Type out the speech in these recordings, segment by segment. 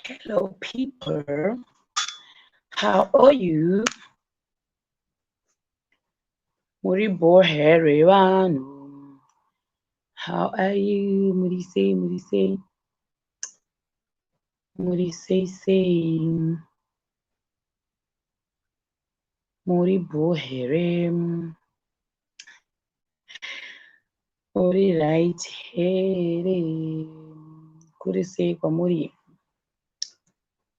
Hello, people. How are you? Muribo Herevanu. How are you? Murise. Muribo Herem. Uri right here. Kurise kwa muri.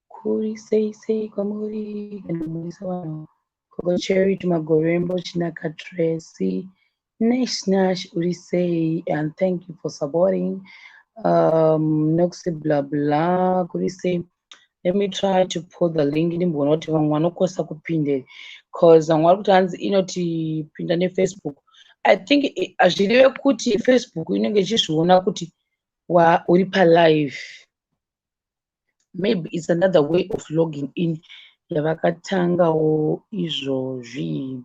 Kurise kwa muri. Kana murisa wano. Kogo cherry tumagorembo chinaka Tracy. Nash Urise, and thank you for supporting. Noxy blah blah. Urise, let me try to put the link in bonoti vanokosa kupinde because I'm kuti hanzi inoti pinda Facebook. I think azvireve kuti Facebook inenge ichizviona kuti uri live. Maybe it's another way of logging in yavakatangawo izvozvi.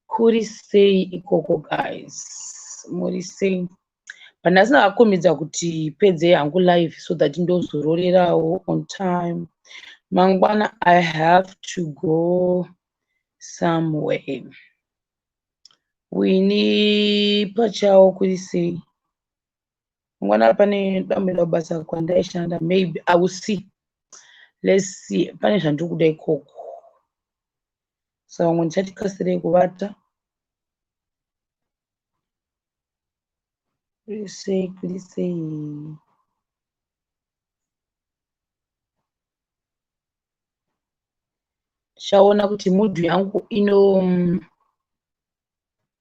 Kuri sei ikoko guys, muri sei panasina vakomidza kuti pedze yangu live so that ndozororerawo on time. Mangwana I have to go somewhere. Wini pachawo kuri sei mangwana pane damira basa kwandaishanda. Maybe I will see. Let's see. Pane zvandiri kuda ikoko saka vamwe ndichatikasirei kuvata. Kuri sei shaona kuti mudhu yangu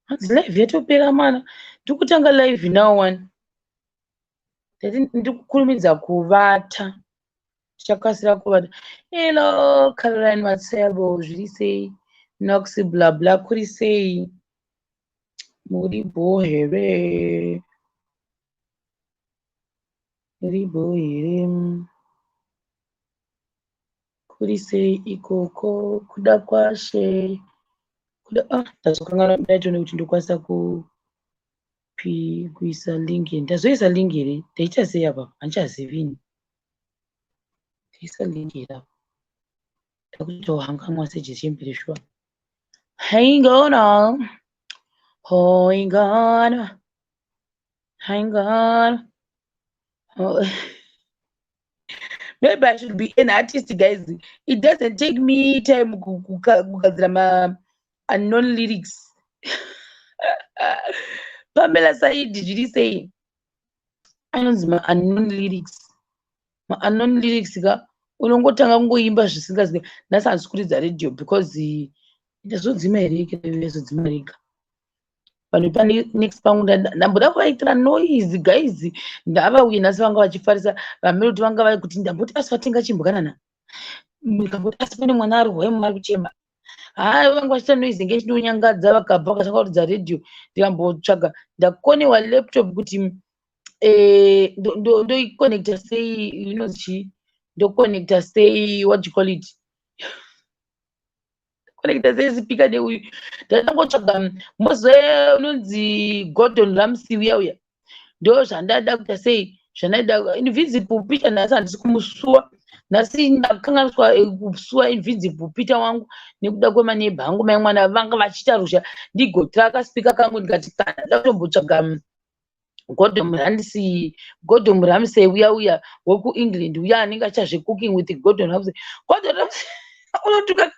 hanzi live yatopera mana. Ndiri kutanga live now one. Ndiri kukurumidza kuvata. Chakasira kuvata. Hello Caroline Matselbo, zviri sei? Noxy blah blah, kuri sei? Muribo here. Kuri sei ikoko kuda kwashe. Ndazokangana ndaitone kuti ndokwanisa kuisa link. Ndazoisa link here. Ndaita sei apa? Handichazivini. Ndaisa link here apa. Ndakuitawo hangamwa sejechembere shuwa. Hang on. Maybe I should be an artist, guys. It doesn't take me time kugadzira unknown lyrics. Pamela Said, did you say? Anonzi unknown lyrics. Unknown lyrics ga unongotanga kungoimba zvisingazwi. Nhasi handisikuridza radio because ndazodzima here ndazodzima rega. Vanhu pane next pangu ndamboda kuvaitira noise guys. Ndavauye nhasi vanga vachifarisa vameroti vanga vari kuti ndamboti asi vatenga chimbwanana ndikamboti asi pane mwana ari rwai mari kuchema. Hai vanga vachiita noise ngechinonyangadza vakabva vakatanga kuridza radio. Ndikambotsvaga ndakonewa laptop kuti ndoiconnecta sei inonzi ndoconnecta sei what you call it connecta sei speaker neuyu. Ndatangotsvaga mozwe unonzi Gordon Ramsay uya ndo zvandada kuita sei zvandaida invisible Peter. Nhasi handisi kumusuwa. Nhasi ndakanganiswa kusuwa invisible Peter wangu nekuda kwemaneiba angu mai mwana vanga vachiita rusha. Ndigotraka spika kangu ndikati kana ndakutombotsvaga Gordon Ramsay uya wekuEngland uya anenge achazve cooking with Gordon Ramsay. Gordon Ramsay unotuka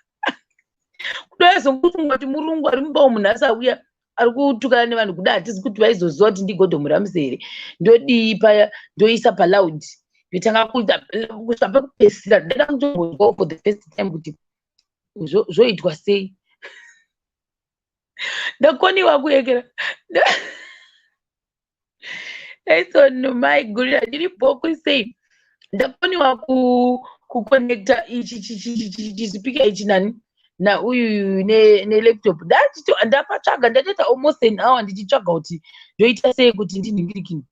kudaizongofunga kuti murungu ari mumba umu nhasi auya ari kutukana nevanhu kuda hatisi kuti vaizoziva kuti ndiGordon Ramsay here. Ndodii paya ndoisa paloud ndotanga kuita kusva pekupedzisira ndaida kutombozwawo for the first time kuti zvoitwa sei. Ndakoniwa kuekera. My gorilla ndiripo kuri sei ndakoniwa kuconnecta ichi speaker ichi nani na uyu nelaptop. Ndapatsvaga ndatoita almost an hour ndichitsvaga kuti ndoita sei kuti ndinhingirikini.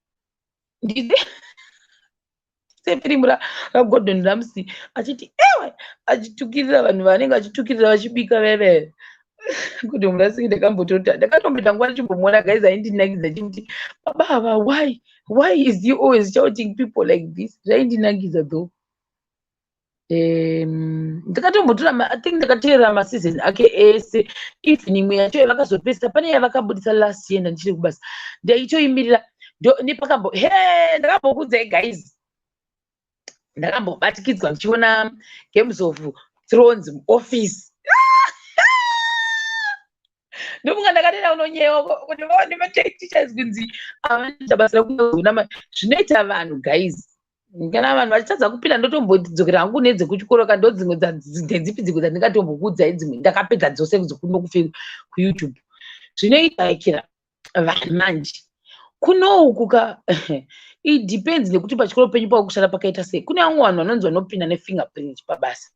Sefirimbo raGordon Ramsay achiti achitukirira vanhu vanenge vachitukirira vachibika veve. Gordon Ramsay ndakatomboita nguva ndichimbomuona guys aindinakidza chimti baba why is you always shouting people like this. Zvaindinakidza though. ndakatombotora I think ndakateerera masizoni ake ese evening yacho yavakazopesa pane yavakabudisa last year ndichiri kubasa ndaichoimirira nepakambo ndakambokudzai guys ndakambobatikidzwa ndichiona Games of Thrones muoffice ndomunga ndakatenda unonyewa kuti vaone mateachers kunzi avanoita basa rekuona zvinoita vanhu guys kana vanhu vachitadza kupinda ndotombodzokera hangu nedzekuchikoro ka ndodzimwe dzipi dzimwe dzandingatombokuudzai dzimwe ndakapedza dzose kuzokuno kuYouTube zvinoitakira vanhu manje kunouku ka it depends nekuti pachikoro penyu pakushanda pakaita sei. Kune vamwe vanhu vanonzi vanopinda nefingerprint pabasa.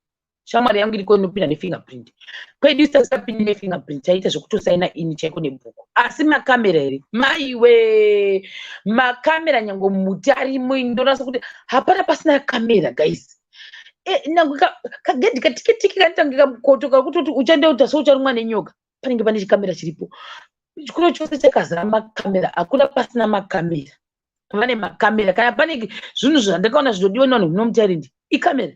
Shamwari yangu iriko inopinda nefingerprint. Kwedu tisingapindi nefingerprint chaita zvekutosaina ini chaiko nebhuku. Asi makamera ere maiwe makamera nyango mutari ndonasa kuti hapana pasina kamera guys. Nangu kagedhi katikitiki kanitangika kukotoka kuti uchande utaso ucharumwa nenyoka panenge pane chikamera chiripo. Chikoro chose chakazara makamera akuna pasina makamera. Vane makamera kana pane zvinhu zvandakaona zvinodiwa nevanhu munomutarindi ikamera.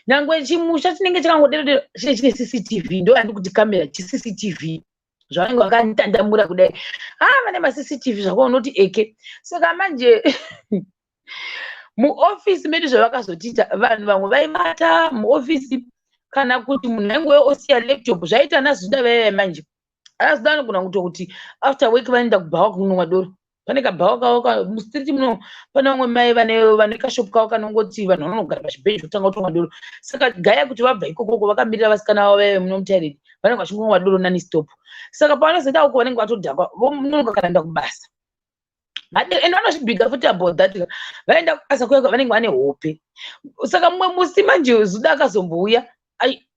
Nangwe chimusha chinenge chakangodero chine CCTV ndo andi kuti kamera CCTV zvanenge vakandandamura kudai vane ma CCTV zvakaona kuti eke saka manje muoffice medu zvavakazotiita vanhu vamwe vaivata muoffice kana kuti munhu ainge osiya laptop zvaita nazuda vaiva manje azuda anogona kuti after work vanoenda kubhawa kunonwa doro pane kabhawa kavo mustriti muno pane vamwe mai vane kashopu kavo kanongoti vanhu vanogara pachibhenji kutanga kutonwa doro saka gaya kuti vabva ikokoko vakamirira vasikana vavo vaive munomutariri vanenge vachingomwa doro nani stop saka pavanozoenda uko vanenge vatodhakwa vomunonoka kanaenda kubasa ende vanozvibhiga futi about that vaenda kubasa kuya vanenge vane hope saka mumwe musi manje zuda akazombouya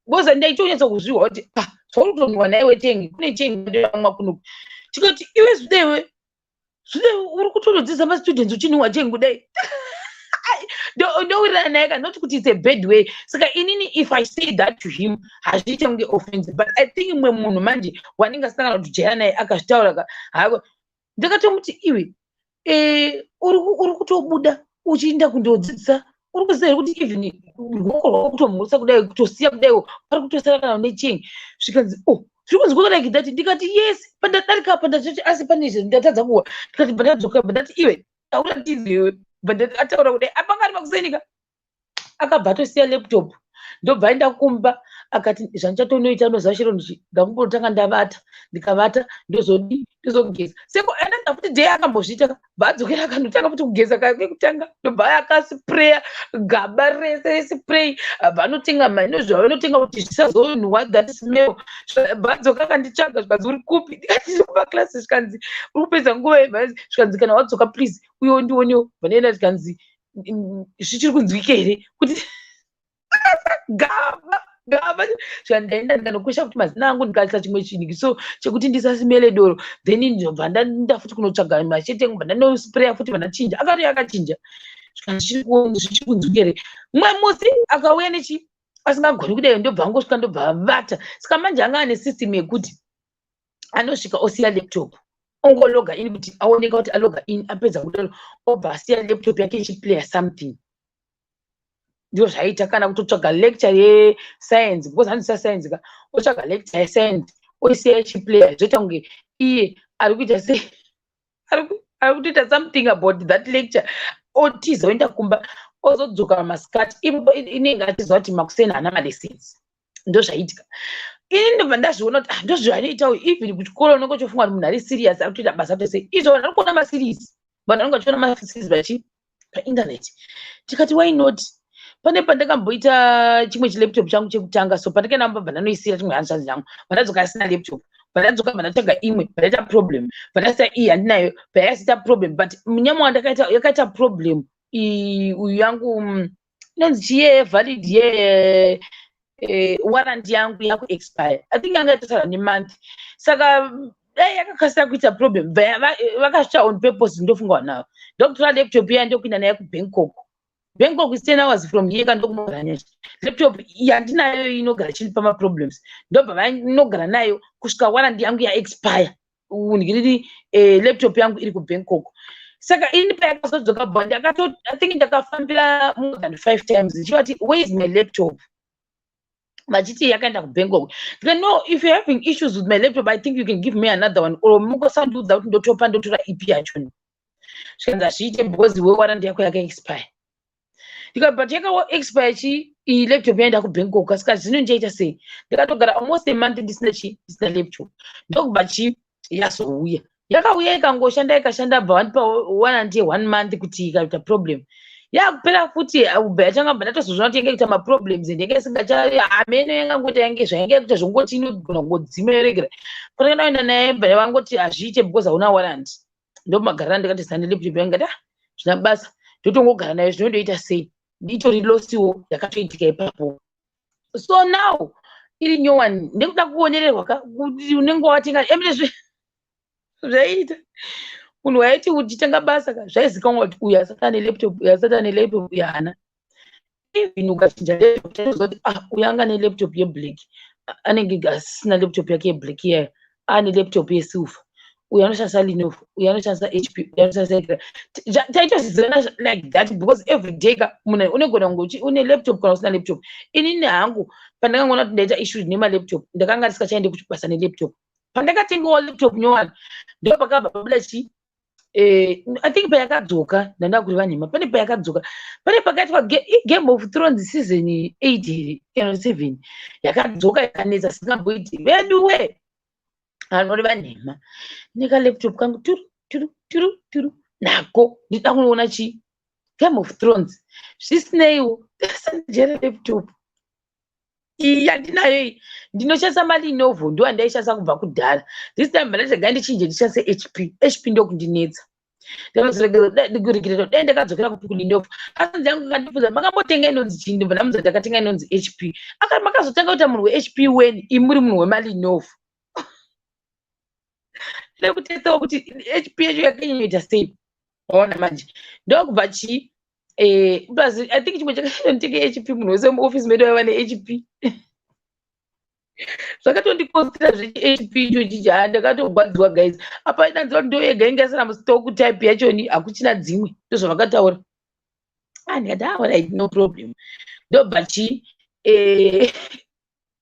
boza ndaitonyatsa kuzviwa kuti zvakutonwa naiwe tengi kune chengi ndoyamwa kunoku tikati iwe zudewe uri kutonodzidza mastudents uchinwa chengi kudai ndowirirana naye kana not kuti it's a bad way saka inini if I say that to him hazviite kunge offense but I think imwe munhu manje wanenge asangana kutijaya naye akazvitaura hako ndakatomuti iwe uri kutobuda uchienda kundodzidzisa uri kuziva kuti even ruoko rwakutomhurisa kudai kutosiya kudaiwo pari kutosara kana nechengi zvikanzi zviri kunzi kwakadai kidati ndikati yes pandadarika pandachoti asi pane izvo ndatadza kuwa ndikati pandadzoka pandati iwe auratiziwe pandati ataura kudai apangari pakusainika akabva atosiya laptop ndobva aenda kumba akati zvandichatonoita noziva chiro ndichi ndakumbotanga ndavata ndikavata ndozogeza seko enda futi dhei akambozviita badzokera akandotanga futi kugeza kake kutanga ndobva akasipreya gaba rese spray vanotenga vanozvavanotenga kuti zvisazonwa that smell badzoka akanditsvaga zvikanzi uri kupi ndikati ndiri kumaklasi zvikanzi uri kupedza nguva yemhasi zvikanzi kana wadzoka please uyewo ndionewo vanoenda zvikanzi zvichiri kunzwika here kuti gaba zvandaenda ndikanokwesha kuti mazina angu ndikaisa chimwe chinhu so chekuti ndisasimele doro then ndobva ndaenda futi kunotsvaga machete engu bva ndanospreya futi vandachinja akati akachinja zvichiri kunzwika here mumwe musi akauya nechi asingagoni kudai ndobva angosvika ndobva avata saka manje anga ane system yekuti anosvika osiya laptop ongologa in kuti aoneka kuti aloga in apedza kudaro obva asiya laptop yake ichiplaya something ndio zvaita kana kutotsvaga lecture yescience because handisa science ka otsvaga lecture yescience oisiya ichiplaya zvoita kunge iye ari kuita sei ari kutoita something about that lecture otiza oenda kumba ozodzoka masikati inenge atizwa kuti makuseni hana malessons ndo zvaitika ini ndobva ndazviona kuti ndozvanoitawo even kuchikoro unenge uchifunga kuti munhu ari serious ari kutoita basa tose izvo vanhu vari kuona maseries vanhu vanenge vachiona maseries painternet tikati why not pane pandakamboita chimwe chilaptop changu chekutanga so pandakaenda mbabva ndanoisira chimwe hanzvanzi changu vandadzoka asina laptop vandadzoka vandatsvaga imwe vandaita problem vandasita iyi handinayo payasita problem but munyama wandakaita yakaita problem uyu yangu inonzi chiye valid warranty yangu yakuexpire I think yanga yatasara nemonth saka dai yakakasira kuita problem vakasvika on purpose ndofunga navo ndokutora laptop iya ndopinda naye kuBangkok is 10 hours from here kandokunogara nyachi laptop yandinayo inogara chiripa maproblems ndobva vanogara nayo kusvika warranty yangu yaexpire unhiriri laptop yangu iri kuBangkok Saka ini payakazodzoka bva I think ndakafambira more than 5 times. Ndichoti, where is my laptop? Machiti yakaenda kuBangkok. No, if you're having issues with my laptop, I think you can give me another one. Or mungosandudza kuti ndotopa ndotora ipi yachoni. Zvikanzi hazviite because wewarranty yako yakaexpire. But yaka-expire iyi laptop yaenda kuBangkok. Saka zvino ndichaita sei? Ndakatogara almost a month ndisina laptop. Ndokubva yazouya. Yakauya ikashanda bva vandipa 1 month kuti ikaita problem. Yakupera futi yachangabva ndatozozvona kuti yange kuita maproblems ndenge isingachaameno yangangoti yange zvainge kuita zvongoti inogona kungodzimeregera. Patakaenda kuenda naye bva vangoti hazviite because hauna warranty. Ndomagarira ndikati zane laptop yangu ngati zvina basa ndotongogara nayo zvinondoita sei? Nditori losiwo yakatoitika ipapo. So now iri nyowani ndekuda kuonererwa kuti unenge watenga emire zvaita munhu waiti uchitanga basa zvaizikanwa kuti uyu asati ane laptop, uyu asati ane laptop, uyu haana. Even ukachinja laptop taitoziva kuti uyu anga ane laptop yeblack, anenge asisina laptop yake yeblack iyayo, ane laptop yesilver, uyu anoshandisa Lenovo, uyu anoshandisa HP, uyu anoshandisa taitozivana like that because every day munhu unogona kunge une laptop kana usina laptop. Inini hangu pandakangoona kuti ndaita issues nemalaptop ndakanga ndisingachaende kuchibasa nelaptop. Pandakatengawo laptop nyowani ndopakabva pabuda I think payakadzoka ndanda kuti vanhema pane payakadzoka pane pakaitwa Game of Thrones season 8 kana 7 yakadzoka ikanetsa singamboiti veduwe anori vanhema nika laptop kangu turu nako ndida kunoona Game of Thrones zvisineiwo sanjera laptop yandinayo iyi ndinoshandisa maLenovo ndo andaishandisa kubva kudhara. This time ndachagara ndichinje ndishandise HP ndokundinetsa. Ndikurekera dai ndakadzokera kuLenovo. Asi ndangu kandibvunza makambotenga inonzi chii? Ndibva ndamudza ndakatenga inonzi HP. Akati makazotanga kuita munhu weHP weni imuri munhu wemaLenovo. Ndakutestawo kuti HP yacho yakanyoita sei. Waona manje ndokubva plus I think chimwe chakanditenge HP munhu wese muoffice medu waiva neHP. Zvakatondikostira zveHP ichochi ndakatogwadzwa guys. Apa inanzwa ndo yega ingasara mustock type yachoni hakuchina dzimwe. Ndozvavakataura. Ndikati alright no problem. Ndobva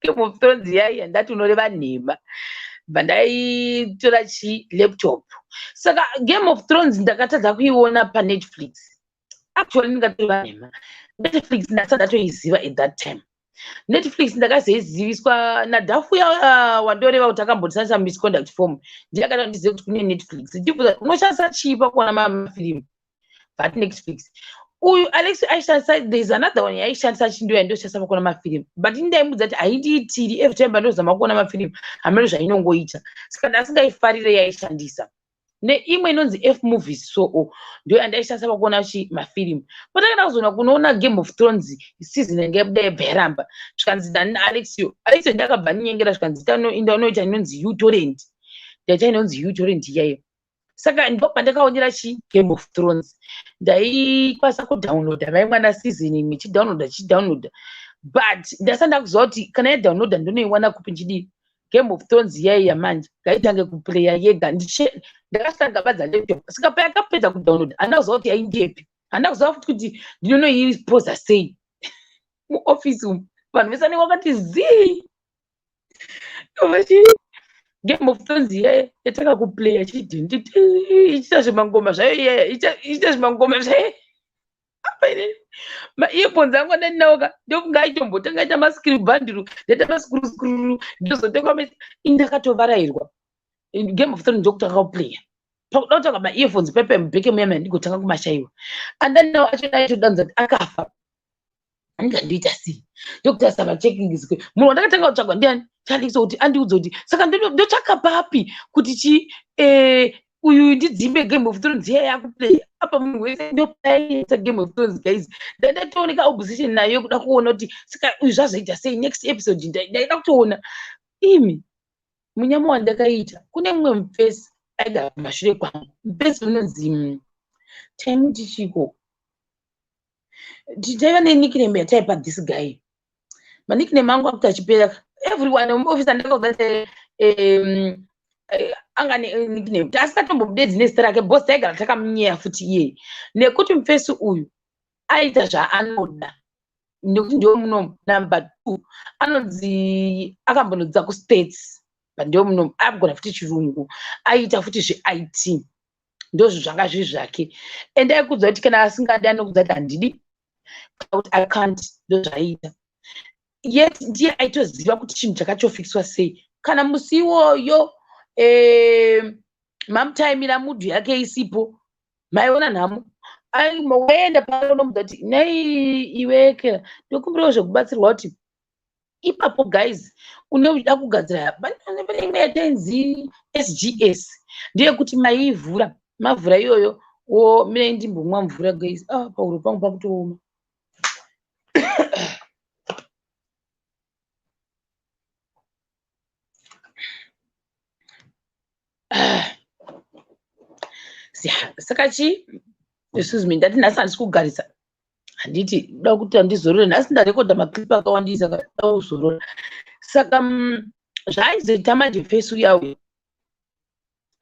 Game of Thrones yaiya ndati unoreva nhema. Bandaitora laptop. Saka Game of Thrones ndakatadza kuiona paNetflix. Actually ndingatora nhema. Netflix ndasati ndatoiziva at that time. Netflix ndakazoiziviswa nadhafu wandoreva kuti akambondishandisa misconduct form. Ndakati ndizive kuti kune Netflix. Ndibvunza unoshandisa chii pakuona mafilimu? But Netflix. Uyu Alex aishandisa, there's another one yaishandisa chindo yandoshandisa pakuona mafilimu. But ndaimudza kuti haindiitiri every time ndozama kuona mafilimu hameno zvainongoita. Saka ndasingaifarire yaishandisa. Neimwe inonzi F movies so ndio yandaishandisa pakuona mafilimu. Patakaenda kuzoona kunoona Game of Thrones season yange yabuda yebheramba. Zvikanzi ndani Alexio ndakabva ndinyengera zvikanzi ndaunoita inonzi uTorrent. Ndaita inonzi uTorrent iyayo. Saka ndipo pandakaonera Game of Thrones. Ndaikwanisa kudownloada vaimwana season imwe chidownloada. But ndasanda kuziva kuti kana yadownloada ndinoiwana kupi nchidii. Game of Thrones yaiya manje ngaitange kuplaya yega ndakasangabadza laptop. Saka payakapedza kudownload andakuziva kuti yaindepi. Andakuziva futi kuti ndinonoipoza sei muoffice umu vanhu vese vanenge vakati zii. Game of Thrones yataka kuplaya ichita zvemangoma zvayo iyaya ichita zvemangoma zvayo. Earphones angu andandinawoka ndokunge aitombotanga ita maskiri bhanduru ndaita maskuru ndozotengwa indakatovarairwa. Game of Thrones ndokutanga kuplaya pakuda kutanga maearphones pepe mubheke muyama ndigotanga kumashaiwa. Andandinawo achona aitodanza kuti akafa. Ndingandoita sei ndokutarisa machecking munhu wandakatanga kutsvagwa ndiani Charles kuti andiudze kuti saka ndotsvaka papi kuti uyu ndidzimbe Game of Thrones yakuplaya apa munhu wese ndopaita Game of Thrones guys. Ndatooneka opposition nayo kuda kuona kuti saka uyu zvazoita sei next episode ndaida kutoona imi munyama wandakaita. Kune mumwe mupesi aigara kumashure kwangu mupesi unonzi time tichiko taiva nenikname yataipa this guy. Manikname angu akuti achipera everyone muoffice andakauza angane nickname tasikatombomudeedzi nezita rake bosi taigara takamunyeya futi iye nekuti mufesi uyu aita zvaanoda nekuti ndio munomu. Number 2 anonzi akambonodza kustates ndio munomu akugona futi chirungu aita futi zveIT ndozvo zvanga zviri zvake ende aikudza kuti kana asingadi anokudza kuti handidi kuti I can't ndozvaiita yet ndiye aitoziva kuti chinhu chakatofixwa sei kana musi iwoyo mamutaimira mudhu yake isipo maiona nhamo waenda panonomudza kuti nei iwekera ndokumbirawo zvekubatsirwa kuti ipapo guys unoda kugadzira pane imwe yatanzi SGS ndeyekuti maivhura mavhura iyoyo mine ndimbomwa mvura guys pauro pangu pakutooma saka excuse me ndati nhasi handisi kugarisa handiti da kuti handizorora nhasi ndarekodha maklipu akawandisa kada kuzorora saka zvaizoita manje fesi uyawe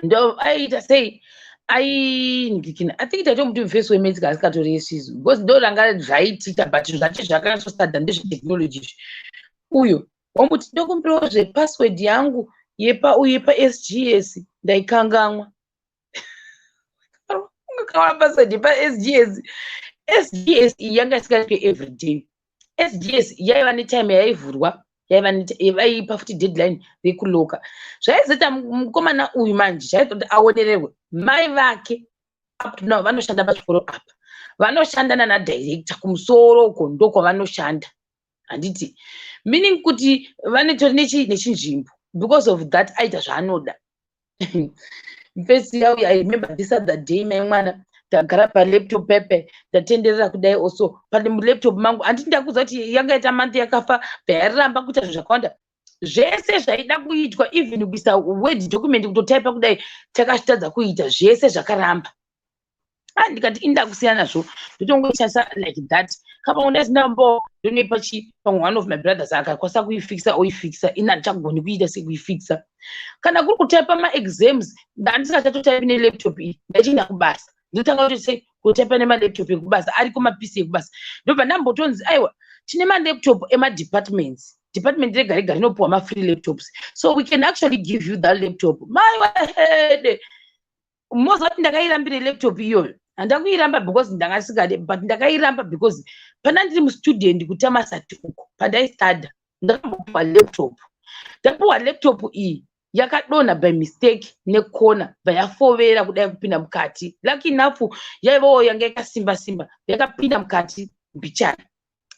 ndo aiita sei ainhikikina I think taitomuti mufesi wemetsika asikatori yesizwe because ndo ranga zvaitika but zvacho zvakatosadha ndezvetechnology izvi uyo wamuti ndokumbirawo zvepassword yangu yepa-SGS ndaikanganwa ungakaona password yepa-SGS SGS iyi yanga isingaitwe everyday SGS yaiva netime yaivhurwa yaipa futi deadline rekuloka zvaizoita mukomana uyu manje zvaizoti aonererwe mai vake up to now vanoshanda pachikoro apa vanoshandana nadirector kumusoro uko ndokwavanoshanda handiti meaning kuti vanetori nechinzvimbo because of that aita zvaanoda mfesi yauya I remember this other day mai mwana tagara palaptop pepe ndatenderera kudai also pane mulaptop mangu handiti ndakuudza kuti yanga ita month yakafa bhayariramba kuita zvinhu zvakawanda zvese zvaida kuitwa even kuisa word document kutotaipa kudai takazvitadza kuita zvese zvakaramba ndikati inda kusiyana nazvo ndotongoishandisa like that kapa ndazindambo ndonoipa pamwe one of my brothers akakwasa kuifixa oifixa ina ndichagoni kuita sekuifixa kana kuri kutaipa ma-exams ndandisingachatotaipi nelaptop iyi ndachinda kubasa ndotanga kuti sei kutaipa nemalaptop ekubasa ari kumapc ekubasa ndobva ndambotonzi aiwa tine malaptop ema-department rega rega rinopuwa ma-free laptops so we can actually give you that laptop maiwahede mozati ndakairambire laptop iyoyo handakuiramba because ndangasikade but ndakairamba because pana ndiri mustudent kutamasati uko pandaistada ndakambopuwa laptop ndapuwa laptop iyi yakadonha by mistake nekona vayafovera kudai kupinda mukati lucky enough yaivawo yanga yakasimba simba yakapinda mukati mbichana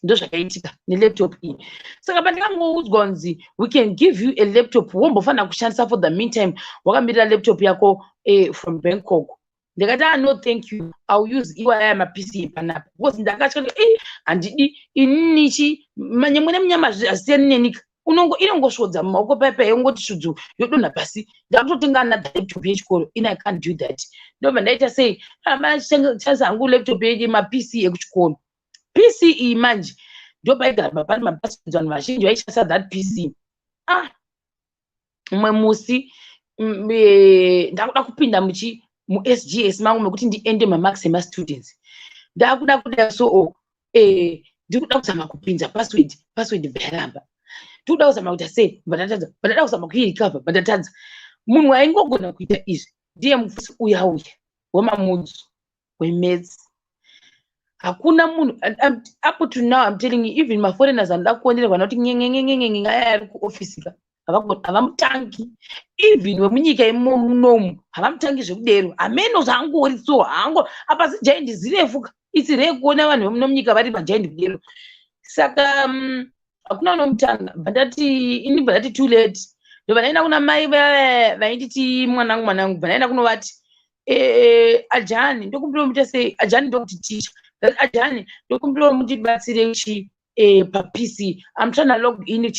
ndozvakaitika nelaptop iyi saka pandakangoudzwa kunzi we can give you a laptop wombofanira kushandisa for the meantime wakamirira laptop yako from Bangkok ndikati no thank you I'll use iwaya mapc panapa because ndakatya handidi ininichi nyamwe nemunyama asiyani nenika inongosvodza mumaoko paipa yongoti svudzu yodonha pasi ndakutotenga laptop yechikoro I can't do that ndobva ndaita sei shandisa hangu laptop yemapc ekuchikoro PC iyi manje ndopaigara pane mapasiwedi vanhu vazhinji vaishandisa that PC mumwe musi ndakuda kupinda mu-SGS mangu mekuti ndiende mamarks ema-students ndakuda kudai so ndikuda kuzama kupinza password bhairamba ndikuda kuzama kuita sei vandatadza vandada kuzama kuirikavha vandatadza munhu aingogona kuita izvi ndiye mufesi uya wemamudzu wemaths hakuna munhu up to now I'm telling you even maforeigners anoda kuonerwa noti nyenyenyenyenyenye ari kuofisi ka havamutangi even wemunyika imomunomu havamutangi zvekudero ameno zvangori so hango apa sijaindi zirefuka isirei kuona vanhu vemunomunyika vari majaindi kudero saka hakuna unomutanga inibva ndati too late ndobva ndaenda kuna mai vainditi mwanangu bva ndaenda kunovati ajani ndokumbira muita sei ajani ndokuti ticha ajani ndokumbira mutibatsire papc I'm trying to log in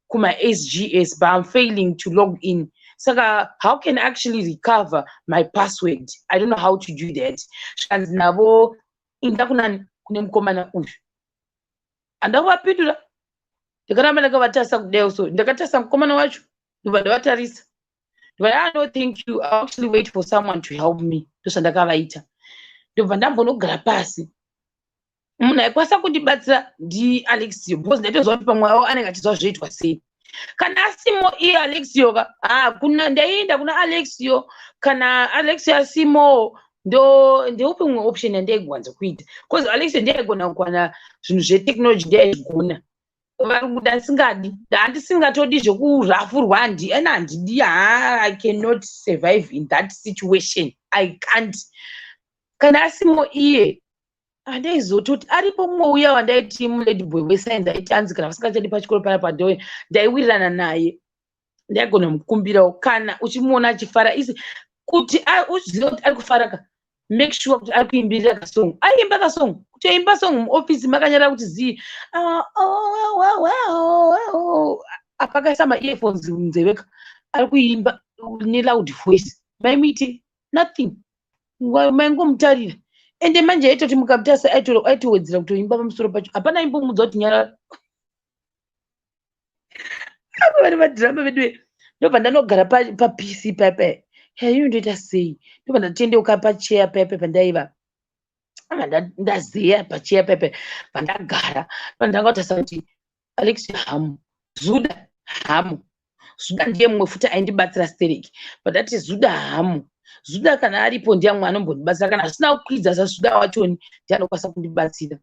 kuma-SGS but I'm failing to log in saka how can I actually recover my password? I don't know how to do that zvikanzi navo inda kunani kune mukomana uyu andakuvapindura ndikaramba ndakavatasa kudai so ndakatasa mukomana wacho ndobva ndavatarisa But no, thank you. I'll actually wait for someone to help me. Ndosandakavaita. Ndobva ndambonogara pasi. Munhu aikwanisa kundibatsira ndiAlexio because ndaitoziva kuti pamwe wavo anenge achizwa zvoitwa sei. Kana asimo iye Alexio ndaenda kuna Alexio, kana Alexio asimo ndeupi umwe option yandaigwanza kuita because Alexio ndaigona kukwana zvinhu zvetechnology ndaigona. Varungu handisingatodi zvekurafurwa handidi. I cannot survive in that situation. I can't. Kana asimo iye handaizototi aripo mumwe uya wandaiti mulady boy wesaini aiti anzi kana vasingachadi pachikoro panapa ndaiwirirana naye ndaigona mukumbirawo kana uchimuona achifara isi kuti uziva kuti ari kufaraka make sure kuti ari kuimbirira kasong aiimba kasong kutoimba song muofisi makanyara kuti zii apakaisa maearphones munzeve ari kuimba neloud voice maimiti nothing maingomutarira ende manje aitoti mukaputasa aitowedzera kutoimba pamusoro pacho hapana imbomudza kuti nyara avo vari madhirama vedu ndobva ndanogara papc paipai ino ndoita sei ndobva ndatendeuka pacheya paipai pandaiva ndazeya pacheya paipai pandagara pandangautarisa kuti Alex hamu Zuda hamu Zuda ndiye mumwe futi aindibatsira stereki pandati Zuda hamu Zuda kana aripo ndiye mumwe anombondibatsira kana asina kukwidza saZuda wachoni ndiye anokwanisa kundibatsira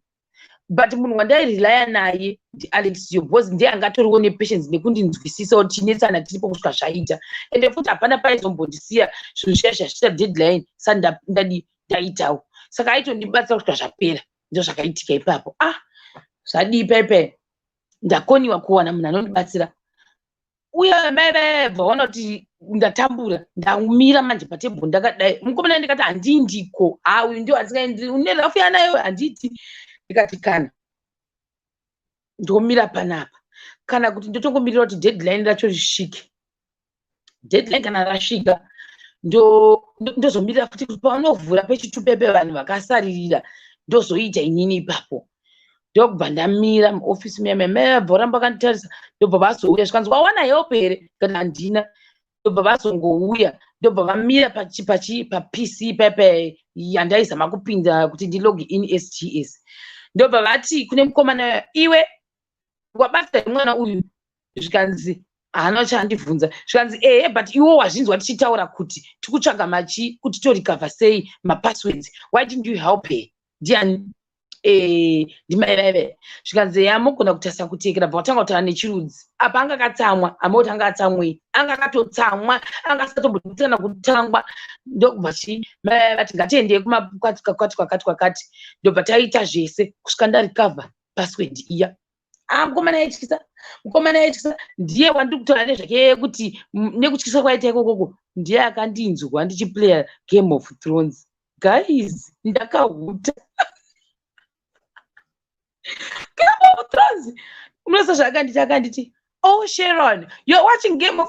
but munhu wandairelaya naye ndiAlexio because ndiye angatoriwo nepatience nekundinzwisisa kuti tinetsana tiripo kusvika zvaita ende futi hapana paizombondisiya zvinhu zviya zvasvika deadline sandaitawo saka aitondibatsira kusvika zvapera ndo zvakaitika ipapo zvadii paipai ndakoniwa kuwana munhu anondibatsira uye mai vaona kuti ndatambura ndamira manje patebhuru ndakadai mukomana ndikati handindiko uyu ndio handingaendiri une rafu yanayo handiti ndikati kana ndomira panapa kana kuti ndotongomirira kuti deadline racho risvike deadline kana rasvika ndozomirira futi kuti paunovhura pechitupepe vanhu vakasaririra ndozoita inini ipapo ndokubva ndamira muofisi muyamamabva ramba vakanditarisa ndobva vazouya zvikanzi wawana help here kana handina ndobva vazongouya ndobva vamira papc paipai yandaizama kupinda kuti ndilog in SGS ndobva vati kune mukomana iwe wabata mwana uyu zvikanzi haana chandibvunza zvikanzi but iwo wazvinzwa tichitaura kuti tikutsvaga machi kuti torikavha sei mapasswords why didn't you help her ndiani ndimaivaive zvikanzi yamugona kutarisa kutekera bva watanga kutaura nechirudzi apa anga akatsamwa amauti anga atsamwei anga akatotsamwa anga asingatombotana kutangwa ndokubva vati ngatiendei kwakati ndobva taita zvese kusvika ndarikavha password iya mukomana aityisa ndiye wandiri kutaura nezvake kuti nekutyisa kwaita ikokoko ndiye akandinzwa ndichiplaya Game of Thrones guys ndakahuta Game of Thrones unosa zvakanditi Sharon, you're watching Game of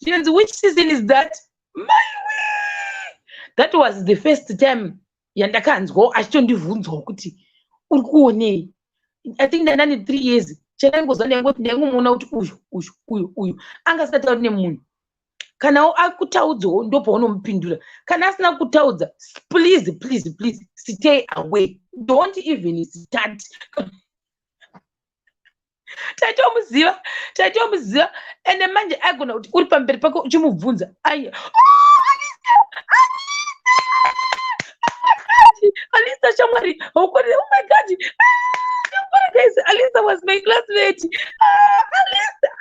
Thrones. Which season is that? My way. That was the first time yandakanzwa achitondibvunzwa kuti uri kuonei. I think ndandane 3 years chanangozwa ndangoti ndangomuona kuti uyu angasatauri nemunhu kana akutaudzawo ndopaunomupindura kana asina kutaudza please stay away, don't even start. taitomuziva ende manje agona kuti uri pamberi pako uchimubvunza Alisa Shamari, oh my God, guys, Alisa was my classmate.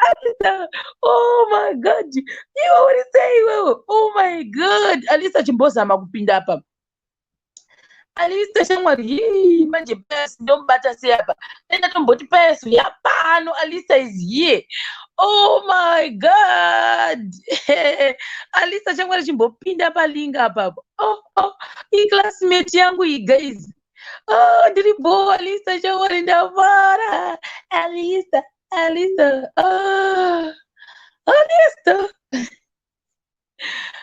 Alisa, oh my God, you already say, oh my God, Alisa chimbozama kupinda apa. Alisa Shamari, manje pesi ndombata siapa. Nenda tomboti pesi yapano, Alisa is here. Oh my God. Alisa Shamari chimbopinda palinga apa. Oh, hii classmate yangu hii guys. Ndiribo Alisa Shamari ndavara. Alisa.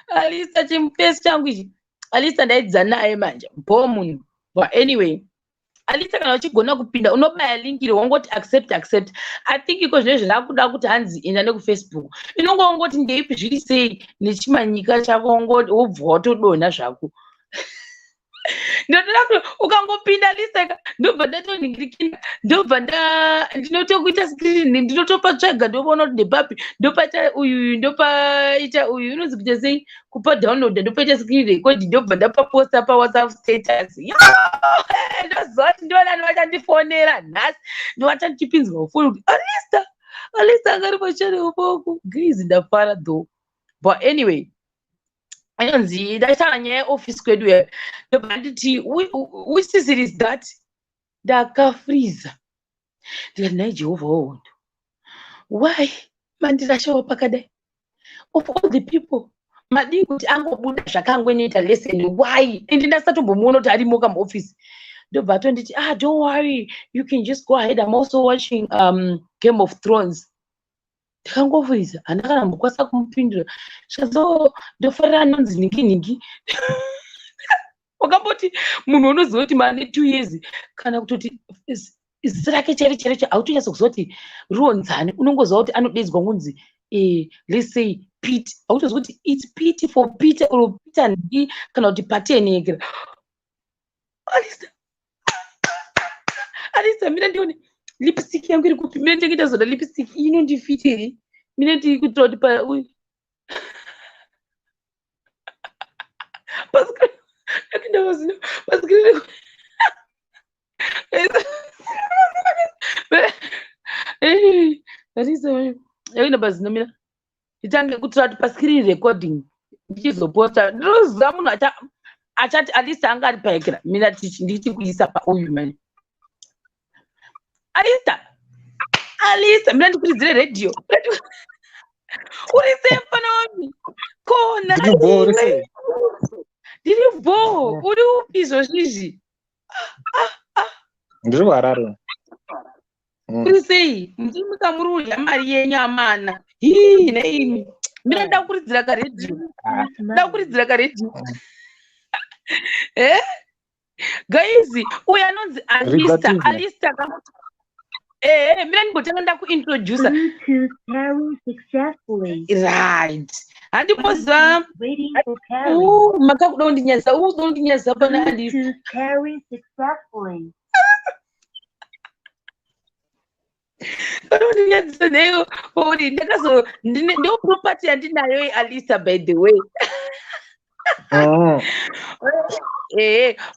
Alisa chimpesi changu ichi. Alisa ndaidza naye manje mbomunhu. But anyway, Alisa kana uchigona kupinda unobaya link ile wangoti accept. I think iko zvine zvirakuda kuti hanzi enda nekuFacebook. Inongongoti ndeipi zviri sei nechimanyika chako wongoti wobva watodonha zvako. Ndotoda kuti ukangopinda lista ndobva ndatoningirikira ndobva ndinotokuita screen ndinotopa tsvaga ndoona kuti ndepapi ndopaita uyu ndopaita uyu unonzi kuita sei kupa download ndopaita screen record ndobva ndapaposta paWhatsApp status ndoziva kuti ndivana ndovachandifonera nhasi ndovachandipinzwa ufoni kuti alista angari pachane uboko grizi ndafara though but anyway anonzi ndaitaura nyaya yeofisi kwedu iyo ndobva nditi which season is that ndakafriza ndikati nai jehovha wohondo why mandirashawo pakadai of all the people madii kuti angobuda zvakangwenoita lesson why ende ndasatombomuna kuti arimoka muofisi ndobva tonditi don't worry you can just go ahead. I'm also watching Game of Thrones. Ndakangofriza handakana mbokwanisa kumupindura zvazo ndofarira anonzi ningi wakamboti munhu unoziva kuti mane 2 years kana kutoti zita rake chaicho autonyatsa kuziva kuti ruonzani unongoziva kuti anodedzwa kunzi let's say Pete autoziva kuti it's Pete for Peter or Peter ndi kana kuti patenekera Alisa mina ndione lipstick yangu iri kupi mina ndingita zoda lipstick inondifitiri mina ndiri kutora kuti pa paskri akindavazino paskri Alisa yaina bazino mina nditange kutora kuti paskrini recording ndichizoposta ndinoziva munhu achati Alisa anga ari paekera mina ndichi kuisa pauyu mani Alisa mina ndikuudzire radio uri sepa nomi kona ndiri bo uri upi izvozvizvi ndiri kuHarare uri sei ndiri mukamurudya mari yenyu amana neimi mina ndakuridzira karedhiyo guys uyu anonzi Alista mina ndingotanga ndakuintroducer right handipoziva makakuda kundinyaza pana ndinyaza neyo uri ndo property yandinayo Alisa by the way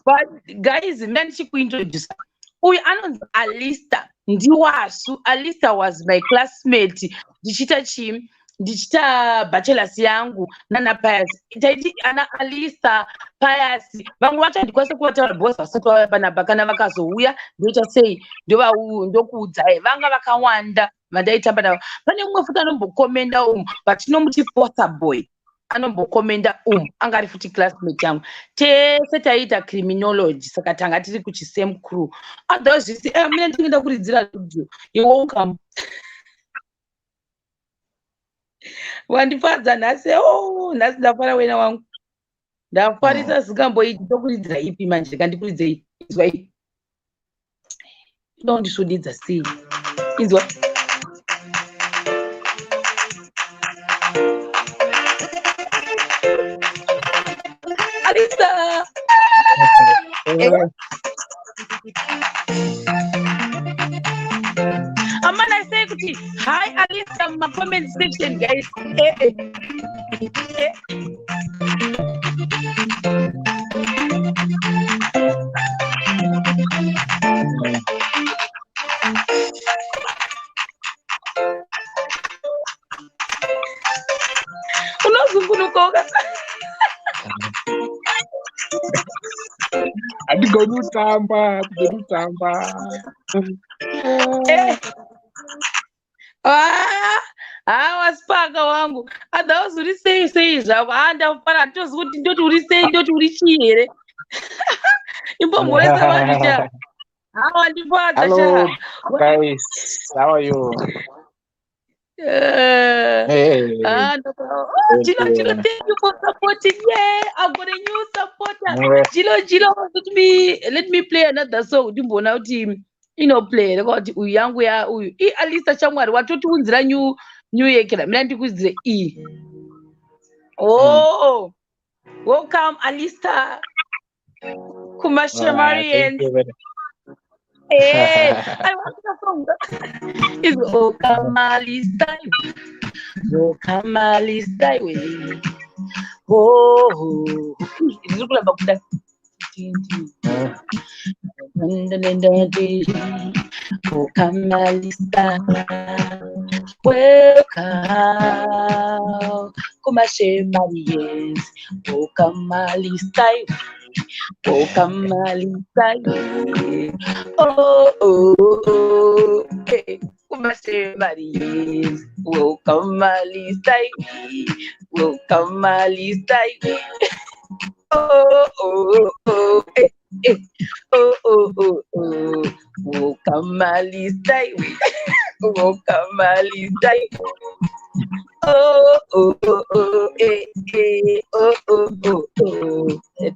but guys mina ndichikuintroducer uyu anonzi Alista ndiwasu. Alista was my classmate ndichita bachelors yangu nana Pius taiti ana Alista Pius vamwe vachandikwanisa kuvataura boss vasati vauya panapa kana vakazouya ndoita sei ndokuudza vanga vakawanda vandaitamba navo. Pane mumwe futi anombokomenda vatinomuti poster boy anombokomenda anga ari futi classmate yangu tese taiita criminology saka tanga tiri kuchisame crew adhozvisi mina ndingenda kuridzira radio you're welcome wandifadza nhasi nhasi ndafara wena wangu ndafarisa zikamboiti ndokuridzira ipi manje kandikuridzei izwa ipi ndondisvodedza sei izwa Alisa amana I say kuti hi Alisa my comment section guys unozungunuka adigomutamba wasipaka wangu adhauzi uri sei zvako ndafara nditozi kuti ndoti uri sei ndoti uri chii here imbomhoresa vanhu ndifadza hello guys, how are you? Thank you for supporting. Yeah, I've got a new supporter. Chilo, let me play another song. Ndimbona kuti inoplay rekoti uyu yangu ya uyu. Alisa chamwari watotiunzira new yekera. Mina ndikudzire Oh, welcome Alisa. Kuma Shemarians. Hey, I want the song. It's welcome Alisa. Welcome Alisa. Oh, it's looking about that. Welcome Alisa. Welcome. Kuma Shemarians. Welcome Alisa. Welcome Alisa. Oh, hey. Kuma Shemarians. Welcome Alisa. Welcome Alisa. Oh, hey. Oh, welcome Alisa. Welcome Alisa. Oh,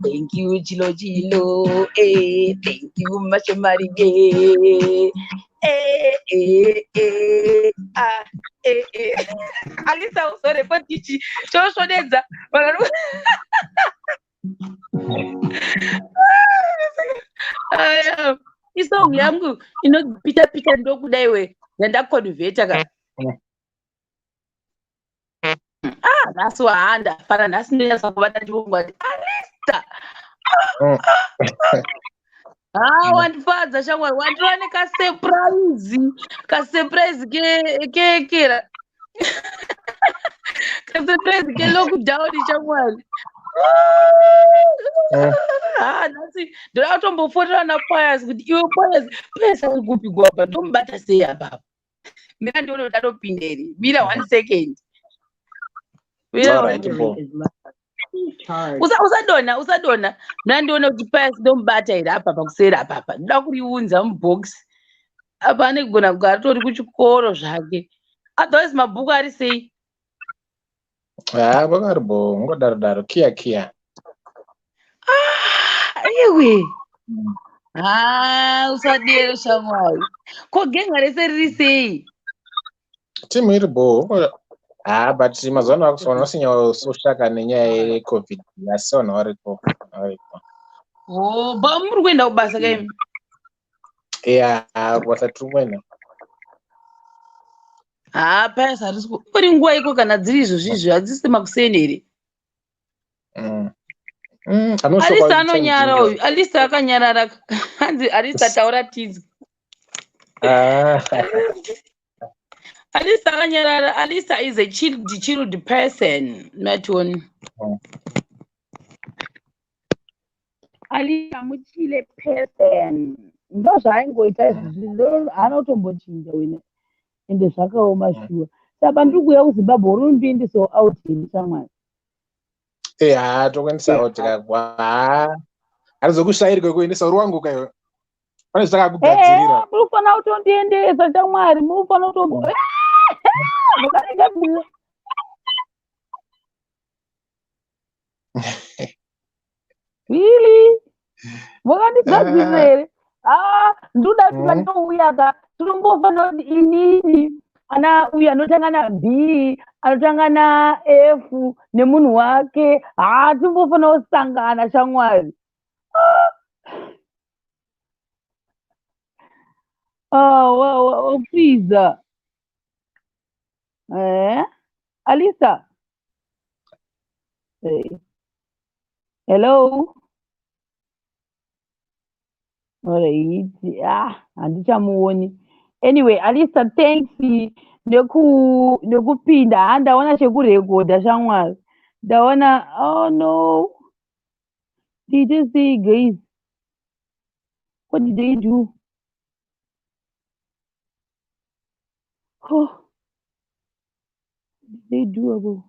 thank you, Chilo. Thank you, Mashamari. Alisa, sorry, but Tichi, Joshua Denza. Isong yangu inopita ndokudai we yandakonvheta ka nhasi wahanda fana nhasi ndonyasa kuvata ndivongwati Alisa wandifadza shamwari wandiwane kasurprise kekera kasurprise kelockdown shamwari nhasi ndoda kutombofotora napayas kuti iwe payas ari kupi gwapa ndomubata sei apapa mina ndione kuti atopinda here mira 1 second usadona mina ndione kuti payas ndomubata here apapa kuseri apapa ndoda kuriunza mubox apa ane kugona kugara tori kuchikoro zvake otherwise mabhuku ari sei vakaribo ngodaro kiya iwe usadero shamwari ko genga rese riri sei timu iribo but mazuva ano vakusinyausoshaka nenyaya yecovid asi vanhu varipo muri kuenda kubasa kaimi kubasa tiri kuenda payas harisi uri nguva iko kana dziri izvozvizvi hadzisi makuseni here Alisa anonyara uyu Alisa akanyarara hanzi Alisa taura tizi Alisa akanyarara Alisa is a chilled person matoni Alisa muchile person ndo zvaingoita izvi anotombochinja wena ende zvakaoma shuwa saka ndiri kuuya kuZimbabwe uri mbindiso out here shamwari tokuendesa out kakwa harizokushayirwe kuendesa uri wangu kayo pane zvakakugadzirira murufana kutondiendesa shamwari murufana kutombo mukaneka bile really mukandizadzirira here ndoda tikatouya ka tinombofana kuti inini ana uyu anotanga na B anotanga na F nemunhu wake timbofana kusangana shamwari please Alisa hello alright handichamuoni anyway Alisa thanks nekupinda ndaona chekurekodha shamwari ndaona oh no did you see guys what did they do what did they do about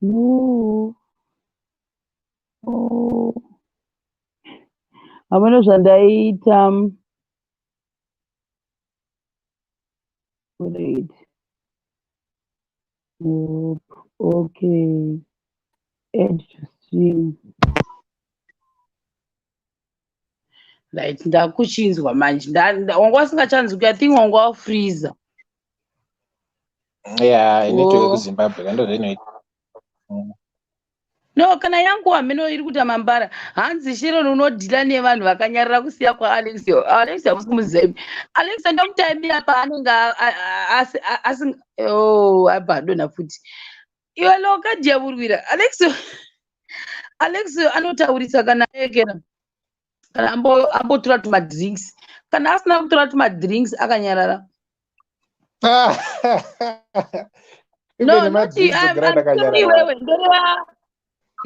no hamuna zvandaita great okay add to Right, ndakuchinzwa manje wanga wasingachanzwi. I think wanga wafreezer. Yeah, inetwork kuZimbabwe kando zvinoita. No, kana yangu hameno iri kuita mambara. Hanzi Sharon unodhila nevanhu vakanyarara kusiya kwaAlexio. Alexio musikumuzivi. Alexio ndomutaimira paanenge abhadona futi. Iwe lokadhiyaburwira. Alexio anotaurisa kana ekera. Kana ambotora tumadrinks. Kana asina kutora tumadrinks akanyarara. No, not you.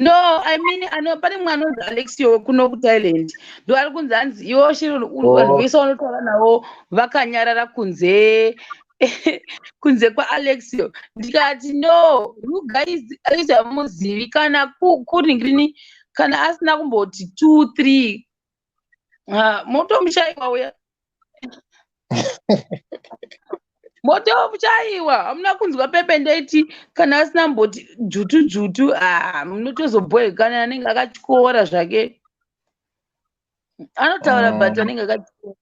No, I mean, pane mwana unzi Alexio kuno kuThailand. Ndo ari kunzi hanzi iwo Sharon vanhu vese vanotaura navo vakanyarara kunze kwaAlexio. Ndikati no, you guys Alexio hamuzivi kana kuringirini kana asina kumboti 2-3 motomushaiwa uya. Motomushaiwa hamuna kunzwa pepe ndeiti kana asina mboti jutu munotozobhoye kana anenge akatyora zvake anotaura but anenge akatyora.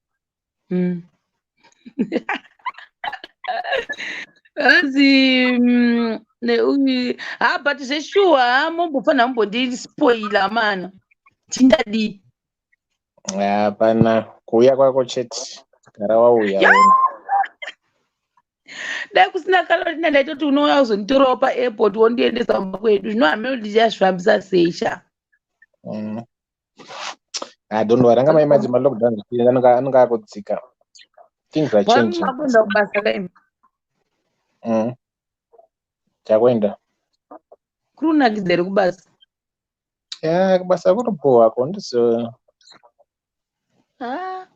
Hanzi but zveshuwa mombofanira mumbondispoila mana tindadii. Hapana, kuuya kwako Chit, gara wauya. Dai kusina Carolina ndaitoti unouya kuzonditorawo paairport wondiendesa kumba kwedu. Zvino hameno ndichazvifambisa sei sha. Don't worry, anga maimaji malockdown anenge akudzika. Things are changing. Wakuenda kubasa kai? Chakwenda. Kurunakidza ere kubasa? Kubasa kutopoa kondiso.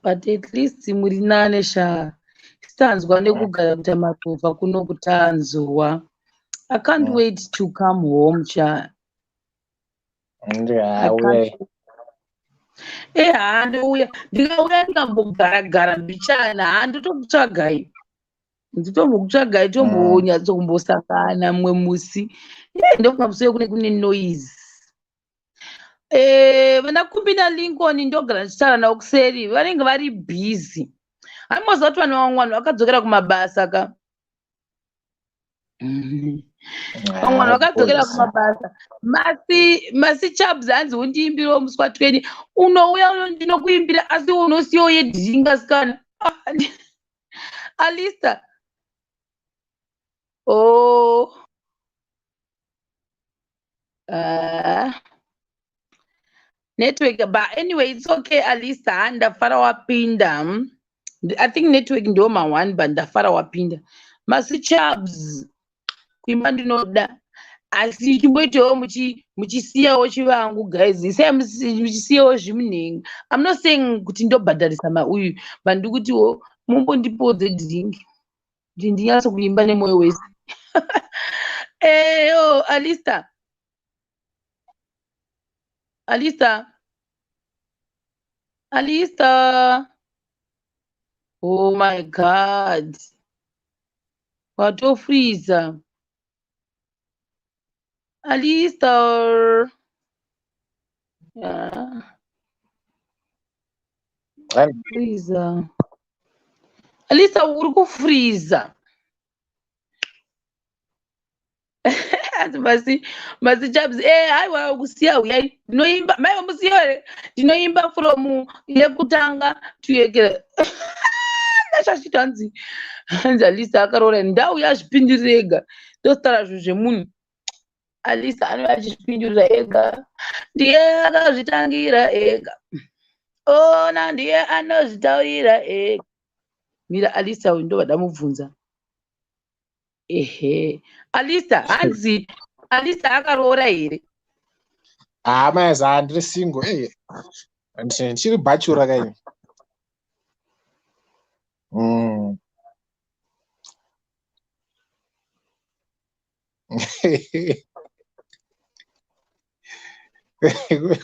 But at least muri nane sha. Stanzwa nekugara kuita matovha kuno kutanzwa. I can't wait to come home sha. Handouya ndikauya ndikambogara mbichana handotokutsvagai. Nditombokutsvagai tombonyatsokumbosangana mumwe musi. Ndokungamusoye kune noise. Vana Kumbi naLincoln ndogara ndichitaura navo kuseri vanenge vari busy. Haimozva kuti vanhu vakadzokera kumabasa ka. Vamwe vakadzokera kumabasa. Masi Chabs hanzi undiimbirawo muswa 20. Unouya ndinokuimbira asi unosiyawo yedhinga sikana. Alista. Network, but anyway, it's okay, Alista. Ndafara wapinda. I think network ndio one, but ndafara wapinda. Masi Chabs. Kuimba ndinoda. Asi chimboitawo muchisiyawo chivangu guys. Isai muchisiyawo zvimunhenga. I'm not saying kuti ndobhadharisa mauyu, but ndikutiwo mumbondipodze drink. Kuti ndinyatso kuimba nemwoyo wese. Alista. Alista. Oh my God. Watofreezer. Alista. Freezer. Alista uri kufreezer. Masi Chabs haiwa kusiya uyai ndinoimba maiva musiya ere ndinoimba from yekutanga tuyekera. Ndashashita hanzi Alisa akaroora ndauya azvipindirira ega ndositara zvinhu zvemunhu. Alisa anouya achizvipindurira ega ndiye akazvitangira ega ona ndiye anozvitaurira ega. Mira Alisa uyu ndovada mubvunza. Alisa hanzi Alisa akaroora here? Mayaza handiri single. Ndichiri bachura kai.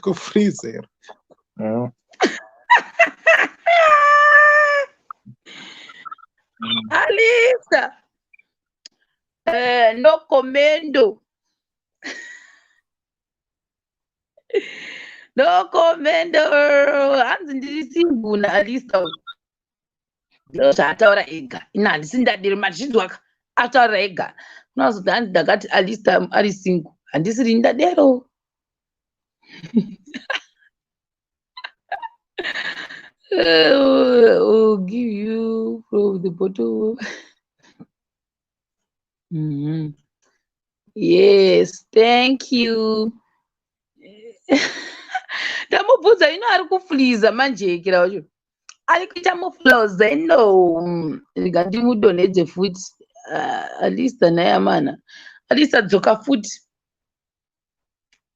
Kufreezer. Alisa. No commendo. No comment. Hanzi ndiri single na Alista. Ndozvaataura ega. Ina handisi ndadiri machinzwaka. Ataura ega. Unozoda hanzi ndakati Alista ari single. Handisiri ndadero. We'll give you from the bottle. Yes, thank you. Ndamubvunza ino ari kufliza manjekera wacho. Ari kuita muflows ino. Ngandimudonedze futi. Alista naye amana. Alista dzoka futi.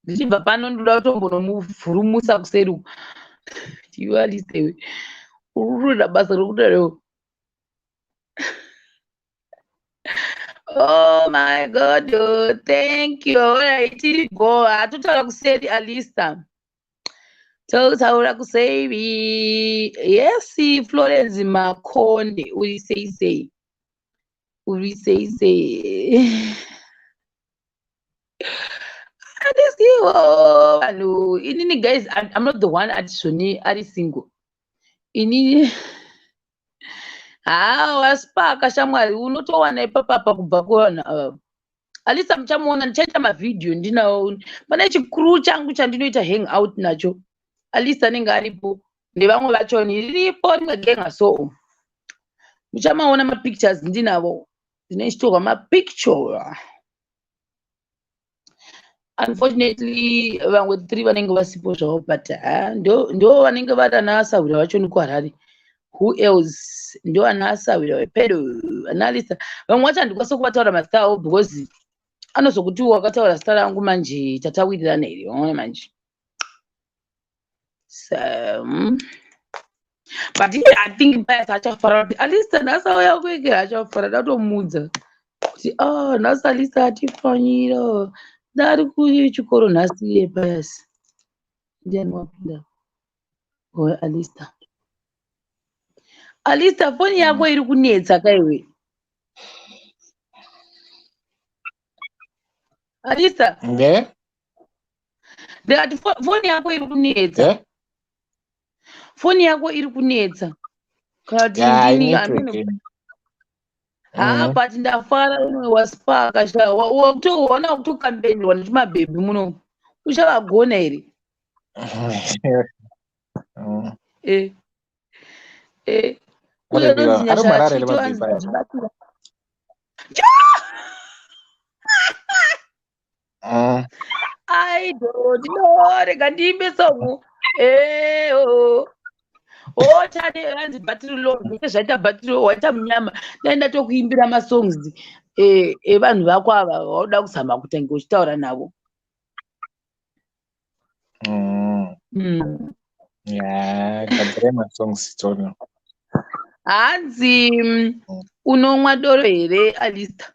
Ndichibva pano ndoda kutombonomuvhurumusa kuseri uko. Iwe Alista iwe. Urikuda basa rokudaro. Oh my God, thank you. Alright, go. Atotaura kuseri Alista. Totaura kuseri. Yes, Florence Makonde. Uri say. Inini guys, I'm not the one at Shoni ari single. Inini wasipaka shamwari unotowana ipapapa kubva kuvanhu Alista muchamuona ndichaita mavidhiyo ndinawo pane chikuru changu chandinoita hang out nacho Alista anenge aripo nevamwe vacho riripo rimwe genga so muchamaona mapictures ndinavo ndinochitorwa mapicture. Unfortunately vamwe 3 vanenge vasipo zvavo but ndo vanenge vari anaasahwira vacho nikuharare. Who else? Ndo anaasahwira wepedo analisa vamwe vacho handikwanisa kuvataura mazita avo because anozokuti wakataura zita rangu manje tatawirirana here waona manje. So but I think bias achafara kuti Alista nhasauya kwege achafara ndatomudza kuti nhasi Alista atifanyira dari kuchikoro nhasi yebias ndiani wapinda Alista foni yako iri kunetsa kaiwe Alista ndikati foni yako iri kunetsa foni yako iri kunetsa kati but ndafara wasipaka wakutoona kutokambenirwa nechimabhebhi muno uchavagona here uyanonzinyashachitoanzibatira I rega ndiimbe songu tane anzi bhatiri lo zvaita bhatiri waita munyama daenda tokuimbira masongs evanhu vako ava wauda kuzama kutanga uchitaura navo. Hanzi unomwa doro here Alista?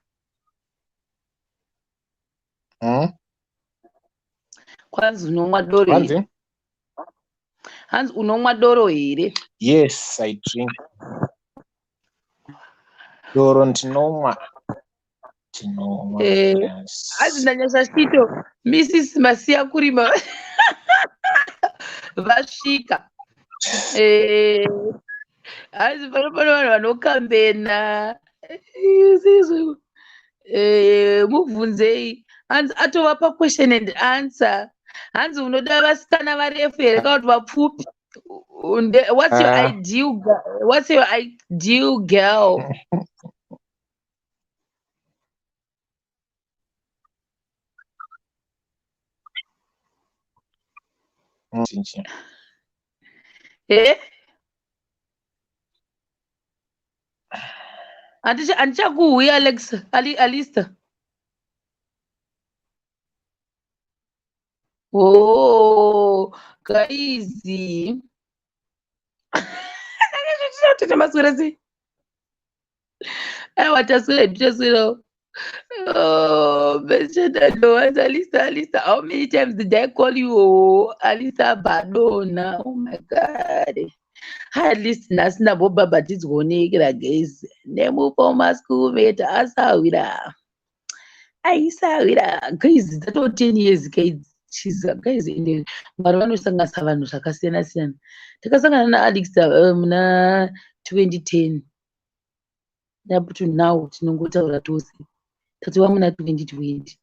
Kwanzi unomwa doro here? Hanzi unomwa doro here? Yes, I drink. Doro ndinomwa. Hanzi ndanyasa chito Mrs. Masiya Kurima vasvika. Hanzi pano vanhu vanokambena mubvunzei. Hanzi atovapa question and answer. Hanzi unoda vasikana varefu here kana kuti vapfupi? What's your ideal girl? What's your ideal girl? Andichakuhuya Alexa Alista. Guys. Maswera sei? Taswera. Alista, how many times did I call you Alista Badona? Oh my God. At least nasina boba but it's gonekera guys. Nemu former schoolmate asawira. Aisawira guys, that was 10 years guys. chiza guys, ende Mwari vanosanganisa vanhu zvakasiyana siyana. Takasangana naAlex muna 2010 up to now tinongotaura tose tatova muna 2020.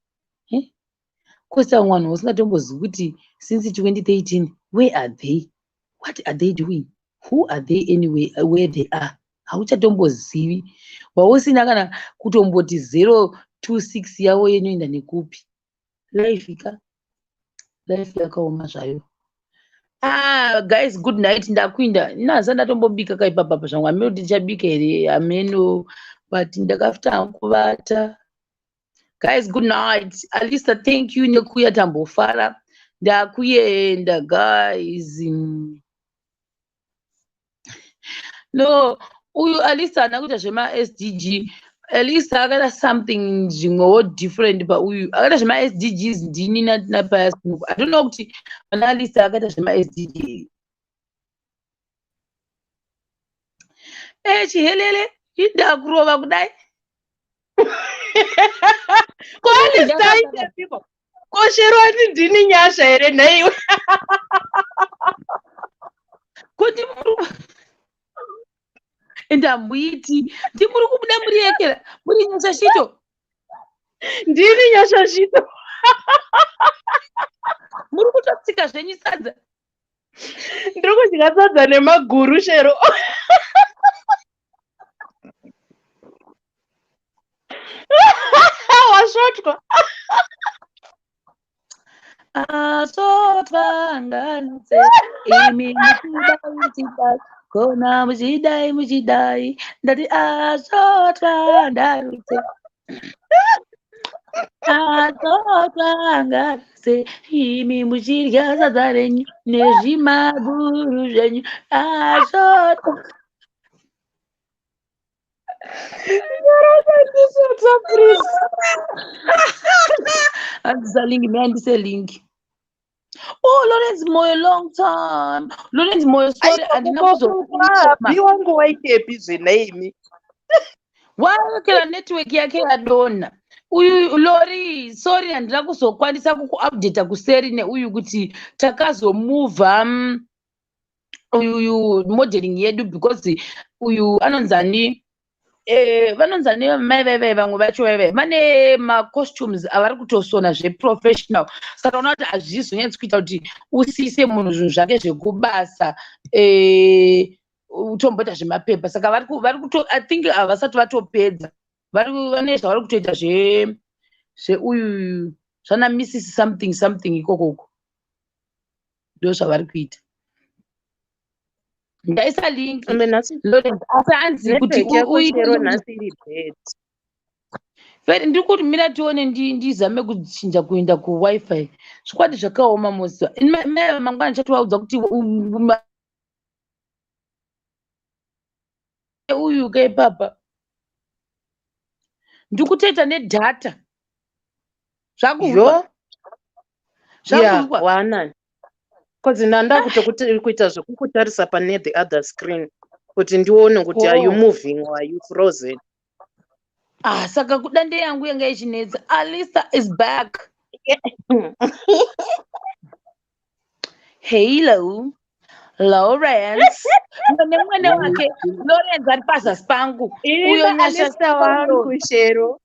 Kwese vanhu vasingatombozivi kuti since 2013 where are they, what are they doing, who are they anyway, where they are hauchatombozivi. Wausina kana kutomboti 026 yavo inoenda nekupi. Life yakaoma zvayo. Guys, good night. Ndakuinda naza ndatombobika kaipapa zvangu ameno ndichabika here ameno, but ndakafta kuvata. Guys, good night. Alisa, thank you nekuya tambofara. Ndakuyenda guys. No, uyu Alisa anakuita zvema SDG. Alisa akada something zvimwewo different pa uyu. Akada zvema SDGs ndini na payasinuku. I don't know kuti pana Alisa akada zvema SDG. Chihelele, indakurova kudai. Alisa ite kosherwa ndini nyasha here naiwe. Kuti ndambuiti ndimuri kubuda muriekera muri nyasha shito. Ndini nyasha shito. Muri kutotsika zvenyu sadza. Ndiri kudya sadza nemaguru shero. Wasvotwa. Asvotwa nganze imi muchidai kona muchidai ndati asvotwa ndarutse. Asvotwa nganze imi muchidya sadza renyu nezvimaguru zvenyu. Asvotwa. Andise link. Oh, Lawrence Moyo, long time. Lawrence Moyo, sorry, wangu waitepi zvenaimi. Wakela network yake yadona. Uyu Lori, sorry, handina kuzokwanisa kukuupdate kuseri neuyu kuti takazomove uyu modeling yedu because uyu anonzani vanonzani mai vamwe vacho vane macostumes avari kutosona zveprofessional, saka unoona kuti hazvizonyatsi kuita kuti usiise munhu zvinhu zvake zvekubasa utomboita zvemapepa. Saka vari I think havasati vatopedza, vane zvavari kutoita zveuyu zvana Mrs something ikokoko ndo zvavari kuita. Ndaisa link asi anzi kuti ndiri kuti mira tione ndizame kuchinja kuenda kuwifi. Zvikwadi zvakaoma mosi. Mangwana ndichatovaudza kuti uyu kaipapa ndiri kutoita nedhata zvakuwa wanani kozi ndanda kuita zvekukutarisa pane the other screen kuti ndione kuti are you moving or are you frozen. Saka kudande yangu yanga ichinetsa. Alisa is back. Hello Lawrence. Mwene wake Lawrence ari pazasi pangu. Uyo nyasha wangu kushero.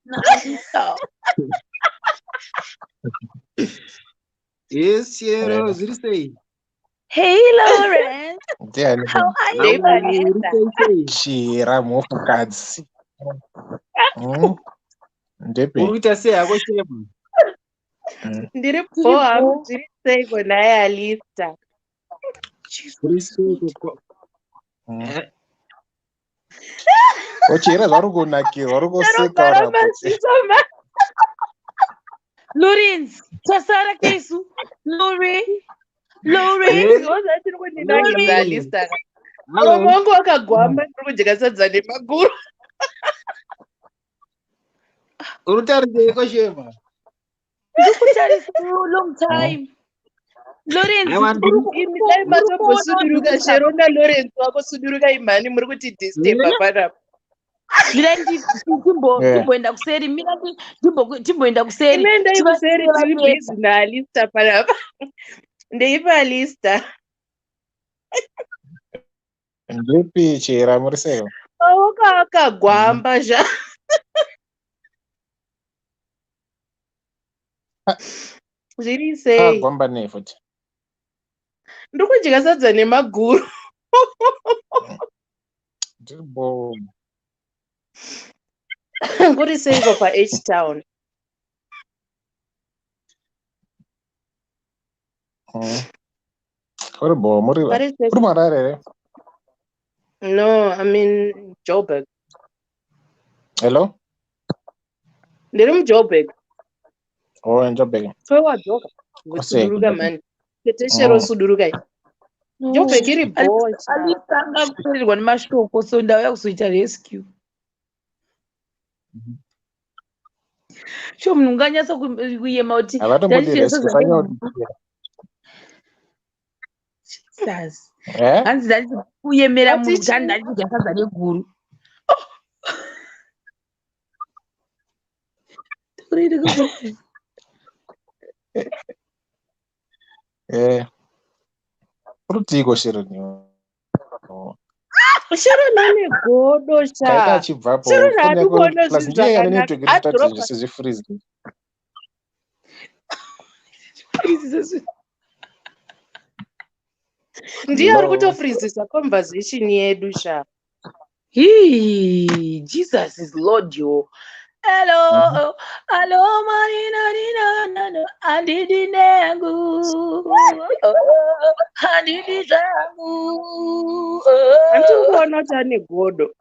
Yes, Shero, zviri sei? Hey Lawrence. How are you? Shira mufukadzi. Ndepe. Uruita sei yako Shema? Ndiri poa, zviri sei naye Alisa? Ochera zvarukunakirwa rukoseka. Lawrence, tasara kesu. Lawrence. Tiri kundinakidza Alisa. Muromo wangu wakagwamba, ndiri kudya sadza nemaguru. Urutariseko Shema? Ndiri kutarisa long time. Lawrence, dai matombosudurika Shero naLawrence wako suduruka imhani muri kuti disturb panapa. timboenda kuseri mira timboenda kuseri Imeenda kuseri tiri busy nalista panapa. Ndeipa lista. Ndipi chera muri sei? Wakagwamba zva. Zviri sei? Gwamba nei futi? Ndiri kudya sadza nemaguru. Ndiribo. Kuri seiko paH Town. Uribo muri Marare. No, I'm in Joburg. Hello? Ndiri muJoburg. Oh, in Joburg. So wajoka. Kusuduruka mani. Keteshero suduruka. Joburg iri boy. Alitanga kupererwa nemashoko so ndauya kuzoita rescue. Sho munhu unganyatsa kuyema kuti Jesus. Hanzi ndati kuyemera munhu kuti ndandidya sadza neguru. Urutiko shero niwo. Shero nane godo sha. Kaita achibvapo. Shero nadu kuona zvinhu zvizvifreeze. Ndiye ari kutofreezesa conversation yedu sha. Jesus is Lord yo. Hello, hello, Marina, andidi nengu, andidi zangu. Andikuona kuti ane godo.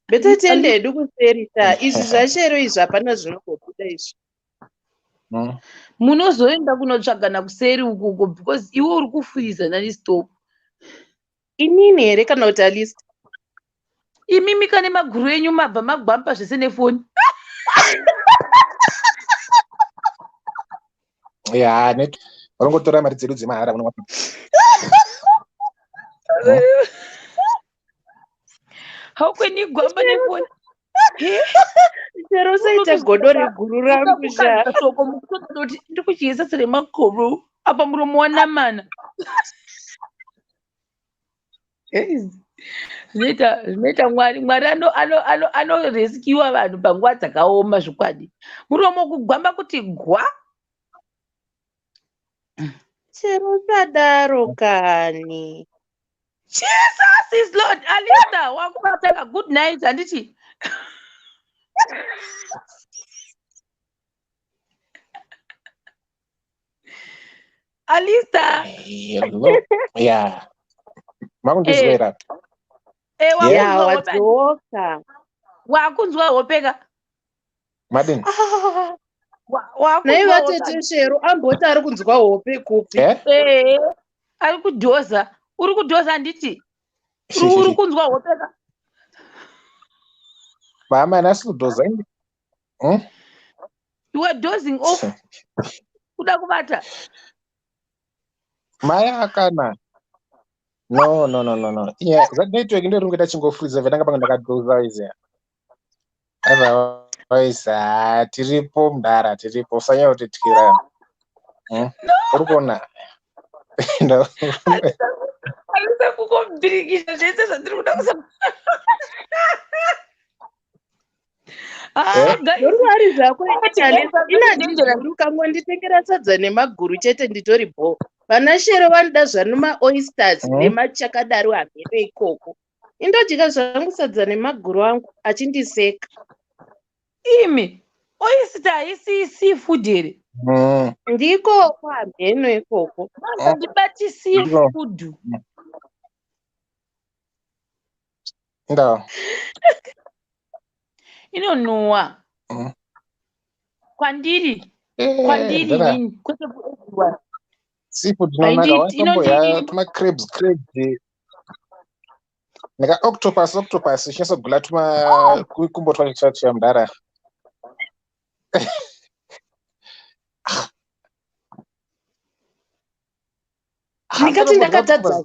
Beta tiende hedu kuseri ta. Izvi zvashero izvi hapana zvinogobuda izvi. Munozoenda kunotsvagana kuseri ukuko because iwe uri kufuriza nani-stop. Inini here kana kuti alista? Imimi kane maguru enyu mabva magwamba zvese nefoni. Ya, varongotora mari dzedu dzemahara vanowapa. Haukweni gwamba nefoni. Chero saita godo reguru rangu sha. Soko mukutoti ndikuchiisa tsere makuru apa muromo wanamana. Zvinoita Mwari anoreskiwa vanhu panguva dzakaoma zvikwadi. Muromo kugwamba kuti gwa. Chero sadaro kani. Jesus is Lord. Alista wakubata good night handiti. Alista. Hello. Yeah. Makundizwera. Wadzoka. Wakunzwa hopeka. Madini. Nai vateteshero amboti ari kunzwa hope kupi. Ari kudhoza. Uri kudhoza handiti. Uri kunzwa hopeka. Mama nasi kudhoza. You were dozing off. Kuda kubata. Maya akana. No. Yeah, that network ndio rungeta chingofreeze venanga panga ndakadhoza izi. Otherwise, tiripo mdara, tiripo sanya kuti tikira. Uri kuona. Alisa kukombirikisha zvese zvandiri kuda kusema. Ndorwari zvako inadhindira kangonditengera sadza nemaguru chete nditori bho. Vana shero vanoda zvanuma oysters nemachakadaro hamhero ikoko. Indodya zvangu sadza nemaguru angu achindiseka. Imi oyster haisi seafood here. Ndiko hamheno ikoko. Ndibati seafood. Ndo. Inonhuwa. Kwandiri nini kwete kuedwa. Seafood nonaka watombo ya tuma crabs. Nika octopus shinso gula tuma kumbo twacha mdara. ndikati ndakatadza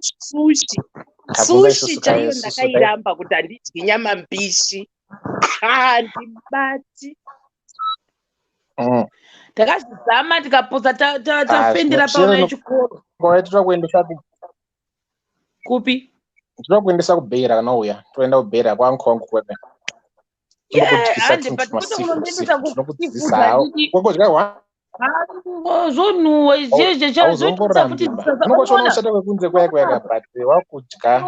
sushi chaiyo ndakairamba kuti handidyi nyama mbishi handibati takazama tikaposa tafendera paona yechikoro kupi tinoda kuendesa kubhera kana uya toenda kubhera kwaanko wangu kwega zvonhuwa ushata kwekunze kwega but wakudya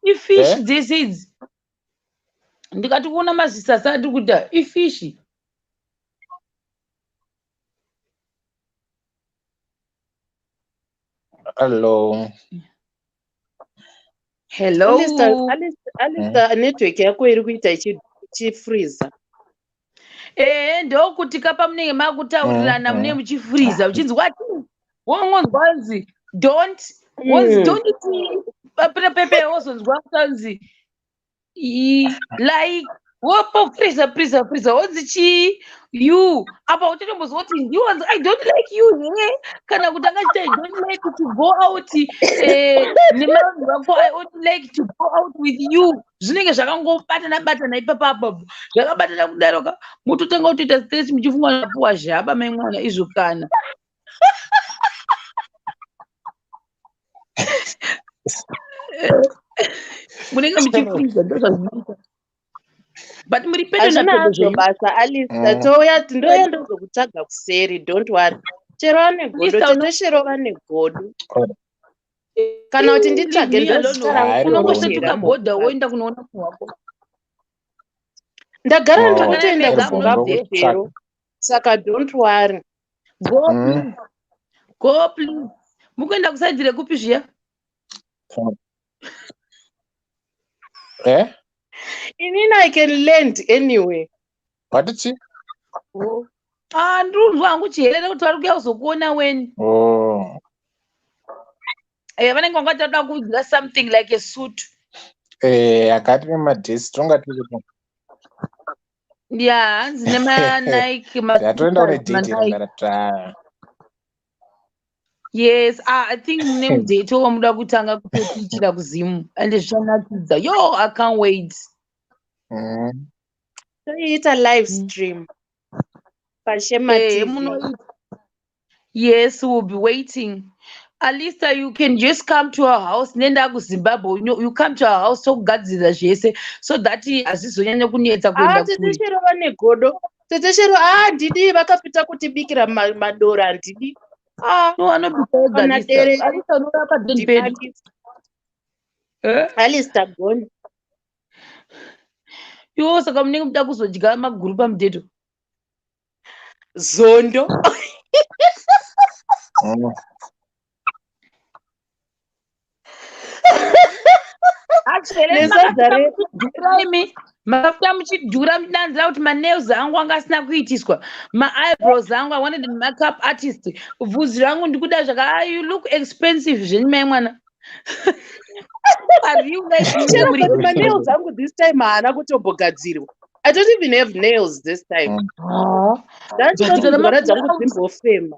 ifishi dzese idzi ndikati kuona mazisasa ati kuda ifishi hello Alistair network yako iri kuita ichifreeza ndokuti kapa munenge makutaurirana munenge muchifreeza uchinzi wati wongonzwanzi don't pepe wozonzwa kutanzi like wopo freezer wonzi chii you apa utotombozwa kuti ndiwanzi I don't like you here kana kuti angachita I don't like to go out nemaroni vako I don't like to go out with you zvinenge zvakangobatana ipapapo zvakabatana kudaroka mutotanga kutoita stress muchifunga napuwa zhaba maimwana izvo kana munenge muchifreeza ndozvazvinoita but muri pedo basa Alistair touya ndoya ndozokutsvaga kuseri don't worry chero ane godo chero vane godo kana kuti nditsvage ndozvitarangunongosvetuka bhodha woenda kunoona kuwako ndagara ndikutoenda kuzimbabwe chero saka don't worry go please mukuenda kusaidzire kupi zviya inini I can lend anyway watiti ndirunzwa hangu chiherere kuti vari kuya kuzokuona weni vanenge vangatoda kudya something like a suit akati nemadhesi tonga tiripo hanzi nemanike atoenda une date randarata yes I think mune mudate wamuda kutanga kutotichira kuzimu ande zvichanakidza yo I can't wait toiita live stream pashema TV yes we'll be waiting Alistair you can just come to our house nenda kuZimbabwe you come to our house tokugadzirira zvese so that hazvizonyanya kunetsa kuenda teteshero vane godo teteshero ndidi vakapita kutibikira madoro handidi Alistair gone iwo saka munenge muda kuzodya maguru pamudhedho zondo makafuta muchidhura muchidanzira kuti manails angu anga asina kuitiswa maeyebrows angu I wanted a makeup artist bvudzi rangu ndikuda zvaka you look expensive zvenyu mai mwana nails angu this time haana kutombogadzirwa I don't even have nails this time ndandora dzangu dzimbofema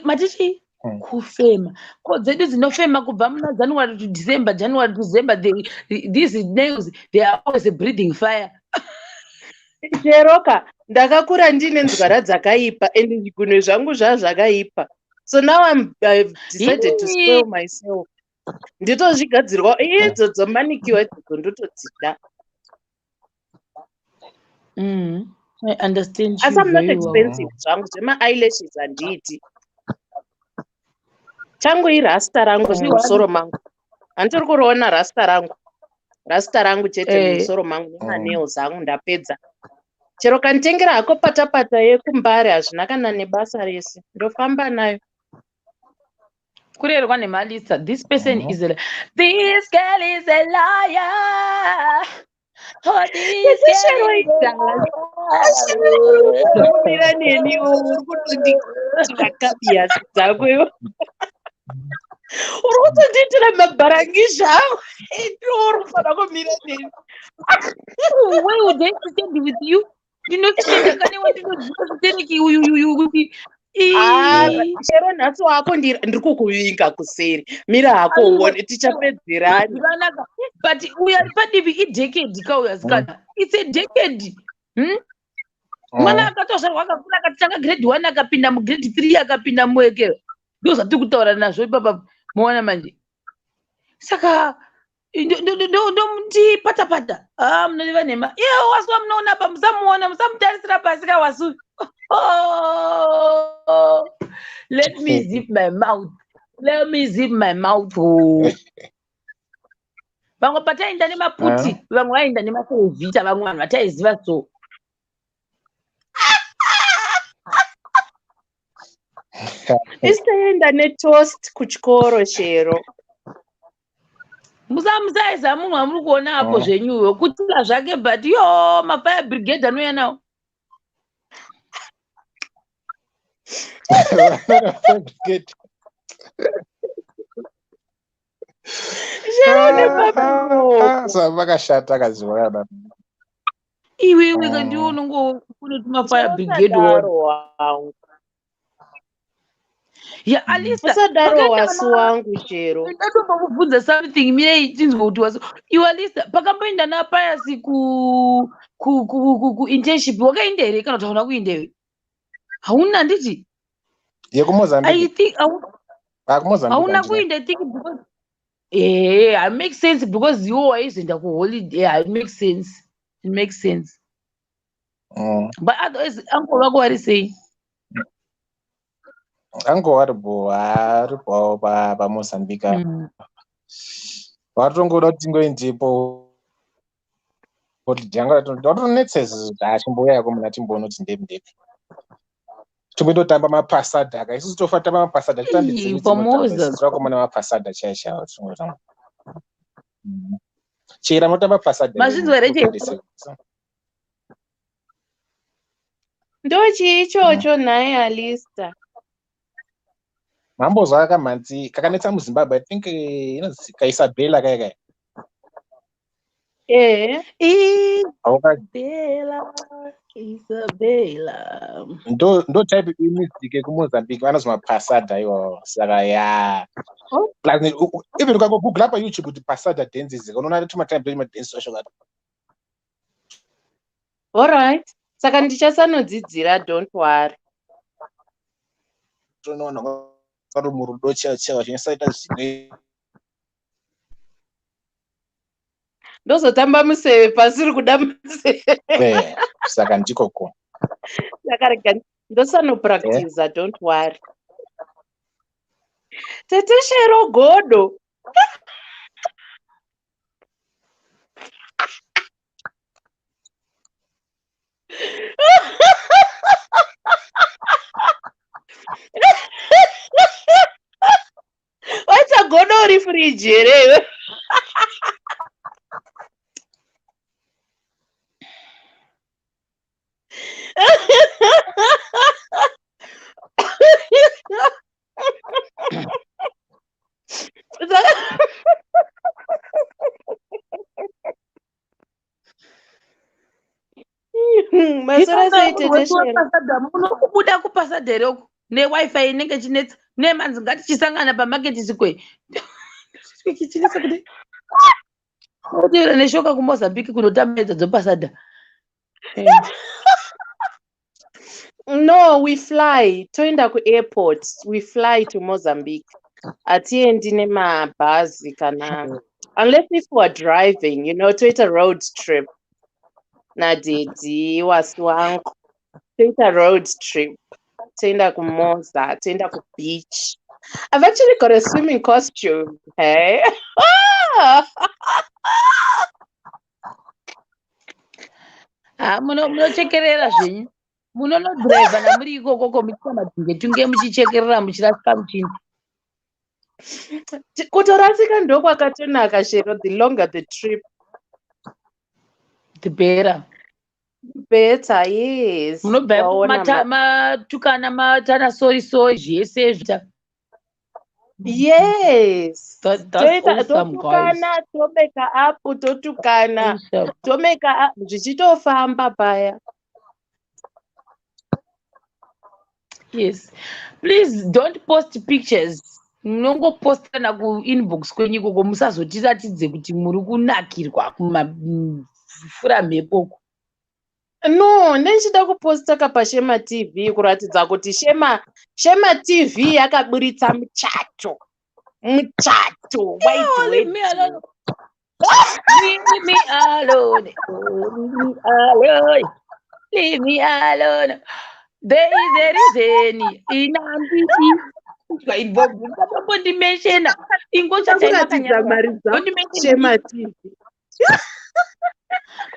matichi kufema ko dzedu dzinofema kubva muna January to December these nails they are always a breathing fire cheroka ndakakura ndine nzwara dzakaipa and zvigunwe zvangu zvakaipa so now I've decided to spoil myself nditozvigadzirwa idzodzo manikiwa idzodzo ndotodzida I understand as I'm not expensive zvangu zvema eyelashes handiti changu irasta rangu mumusoro mangu handiri kuriona rasta rangu chete mumusoro mangu nemaneils angu ndapedza chero kanitengera hako patapata yekumbare hazvina kana nebasa rese ndofamba nayo kurerwa nemalisa this person is this girl is a liar mira neni uri kutondivakabiasi dzakwewo uri kutonditira mabharangi zvangu uri kufana kumira neni why would I stand with you ndinotendekane wandinoziva zitereki uyu chero nhasi wako ndiri kukuvinga kuseri. Mira hako uone tichapedzerani. But we are padivi idecade kauyasikana. It's a decade. Mwana akatozvarwa akakura akatanga grade 1 akapinda mugrade 3 akapinda muwekero. Ndo zvatiri kutaura nazvo ipapa muona manje. Saka ndo pata munodiva nhema. Iye waswa munoona apa musamuona musamutarisira pasi kawasu. Let me zip my mouth. Vamwe pataenda nemaputi, vamwe vaenda nemaserevhita, vamwe vanhu vataiziva so. Istaenda netoast kuchikoro chero. Musaisa munhu wamuri kuona apo zvenyuyo kutila zvake but yo mafire brigade anouya nawo. Vakashata kaziva iwe kandiwo unongoti mafire brigade ya Alisa usadaro wasi wangu chero. Ndatombokubvunza something mirei tinzwe kuti wasi iwe Alisa pakamboenda napayasi ku internship wakaenda here kana kuti hauna kuenda here? Hauna nditi yekumozambique hauna kuenda I think because it makes sense because you waizoenda kuholiday. It makes sense. But otherwise uncle wako vari sei? Ango aripo paMozambique vatongoda kuti tingoendepo ndatonetsezi achimboya yako muna timboona kuti ndepi tombindotamba mapasada ka isusu tofa tamba mapasada titambidzirako muna mapasada chaichaiwo chera munotamba pasada ndo chiichocho naye Alista mambozwa kamhanzi kakanetsa muZimbabwe I think inonzi kaisabhela kai Isabella ndo type music ekuMozambique vanozwa mapasada iwawo saka even ukangogoogle pa YouTube kuti pasada dances unoona tumatime madance washokati. Alright, saka ndichasanodzidzira, don't worry. Tonoona kari murudo chewa chinosaita zvimwe ndozotamba museve pasiri kuda museve saka ndikoko saka rega ndosanopractiza, don't worry. Tete Shero godo what's a godo refrigerator? munokubuda kupasada roko newifi inenge chinetsa nemanzi ngatichisangana pamaketi sikwe chinetsa kuti otera neshoka kuMozambique kunotamba idzo dzopasada. No, we fly toenda kuairport, we fly to Mozambique. Atiendi nemabhazi kana unless if we're driving, you know, toita road trip. Nadidi wasi wangu toita road trip, toenda kuMoza, toenda ku beach. I've actually got a swimming costume, hey? Munochekerera zvenyu munonodriva namuri ikoko muchiita madhinge tunge muchichekerera muchirasika muchini kutorasika ndokwakatonaka Shero. The longer the trip the better, yes. Munobva matukana matana sori zvese zvita. Yes, totukana tomeka apu totukana tomeka zvichitofamba paya. Yes. Please don't post pictures. Munongoposta na kuinbox kwenyu ikoko musazotiratidze kuti muri kunakirwa kumafura mhepoko. No, nechida kuposta kapashema TV kuratidza kuti Shema TV yakaburitsa muchato. Muchato. Wait. Leave me alone. Leave me alone. Leave me alone. There is a reason. Inambondimeshena Kuratidza mari Shema TV.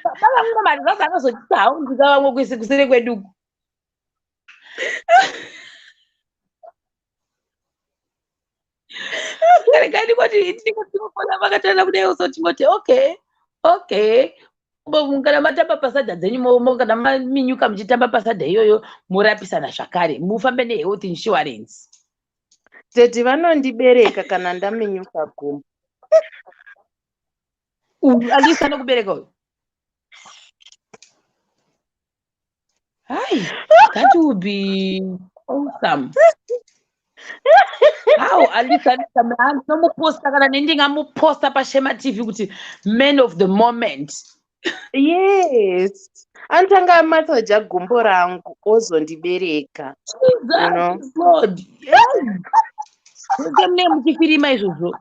Baba mari zase akazotita hau ndikavamwe kwese kusere kwedu. Regai kwati tinofona vakatana kudai usotingoti okay. Kana matamba pasadha dzenyu kana maminyuka muchitamba pasadha iyoyo murapisana zvakare mufambe nehealth insurance. Teti vanondibereka kana ndaminyuka gumbo. Alisa nokubereka uyu. Hi, that would be awesome. How Alisa nomuposta kana ndingamuposta paShema TV kuti man of the moment. Yes. Antanga amatoja gumbo rangu ozondibereka. Jesus Lord. Mune muchifirima izvozvo.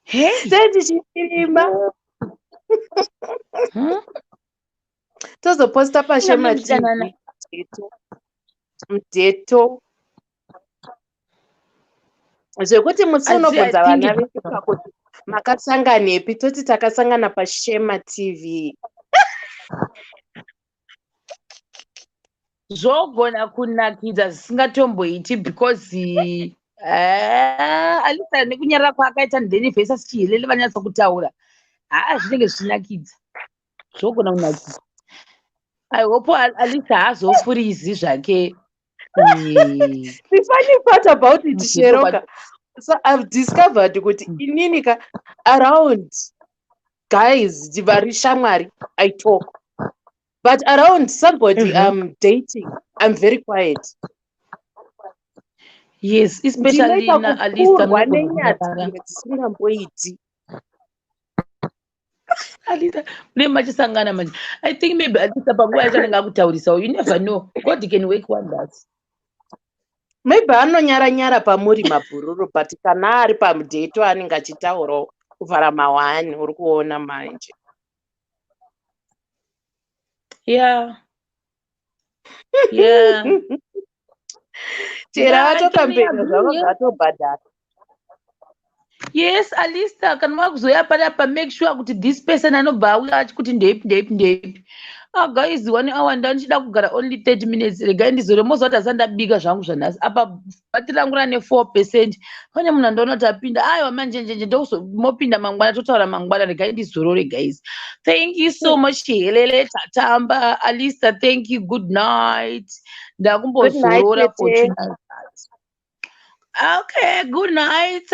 Teti chifirima. Tozoposta paShema TV. Mudeto. Zvekuti musunobvunza vana vedu kuti makasanganepi, toti takasangana paShema TV. Zvogona kunakidza zvisingatomboiti because Alisa nekunyarara kwaakaita ndeni vhesi asichiyelele vanyatsa kutaura. Zvinenge zvichinakidza. Zvogona kunakidza. I hope Alisa haazofurizi zvake. The funny part about it, Sheroka, so I've discovered kuti ininika around guys, Jivari Shamari, I talk. But around somebody I'm dating, I'm very quiet. Yes, especially in Alisa. Alisa, I think maybe Alisa panguva yachanenge akutaurisa. You never know. God can work wonders. Maybe anonyara pamuri mabhururu, but kana ari pamudeto anenge achitaurawo kuvhara mawani uri kuona manje. Yeah. Chera vatokambeka zvavo zvatobhadhara. Yes, Alisa, kana wakuzoya panapa, make sure kuti this person anobva auya achikuti ndeipi. Guys, 1 hour ndanchida kugara only 30 minutes. Regai ndizoremozva kuti asandabika zvangu zvanhasi. Apa bhatiri rangu rane 4%. Pane munhu andoona apinda. Aiwa manjenjenje ndokuzomopinda mangwana totaura mangwana. Regai ndizorore guys. Thank you so much Helele Tatamba. Alisa, thank you. Good night. Ndakumbozorora for tonight. Okay, good night.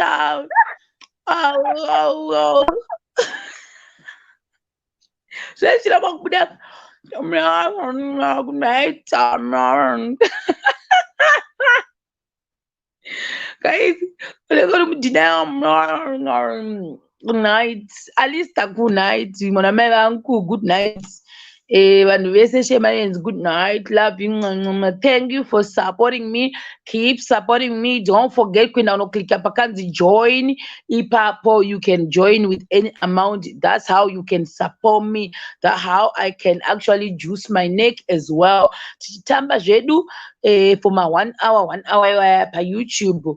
Zvechira pakubuda. Good night. Guys, good night. Alisa, good night. Monamai vangu, good night. Vanhu vese Shemarians, good night. Love you. Thank you for supporting me. Keep supporting me. Don't forget when I click pakanzi join. Ipapo, you can join with any amount. That's how you can support me. That's how I can actually juice my neck as well. Tamba jedu for my 1 hour per YouTube.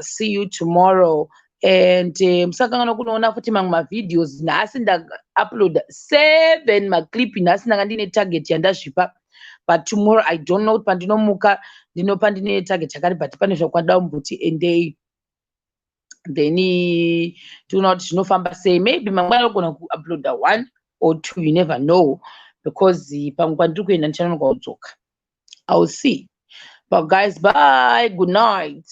See you tomorrow. And msakangana kunoona futi mamwe mavideos nhasi nda-upload 7 maclip nhasi ndanga ndine target yandazvipa, but tomorrow I don't know pandinomuka ndinopa ndine target yakari, but pane zvakwada mbuti endei then tinoona kuti zvinofamba sei. Maybe mangwana anogona kuuploada 1 or 2, you never know, because pamwe pandiri kuenda ndichanonoka kudzoka. I'll see. But guys, bye, good night.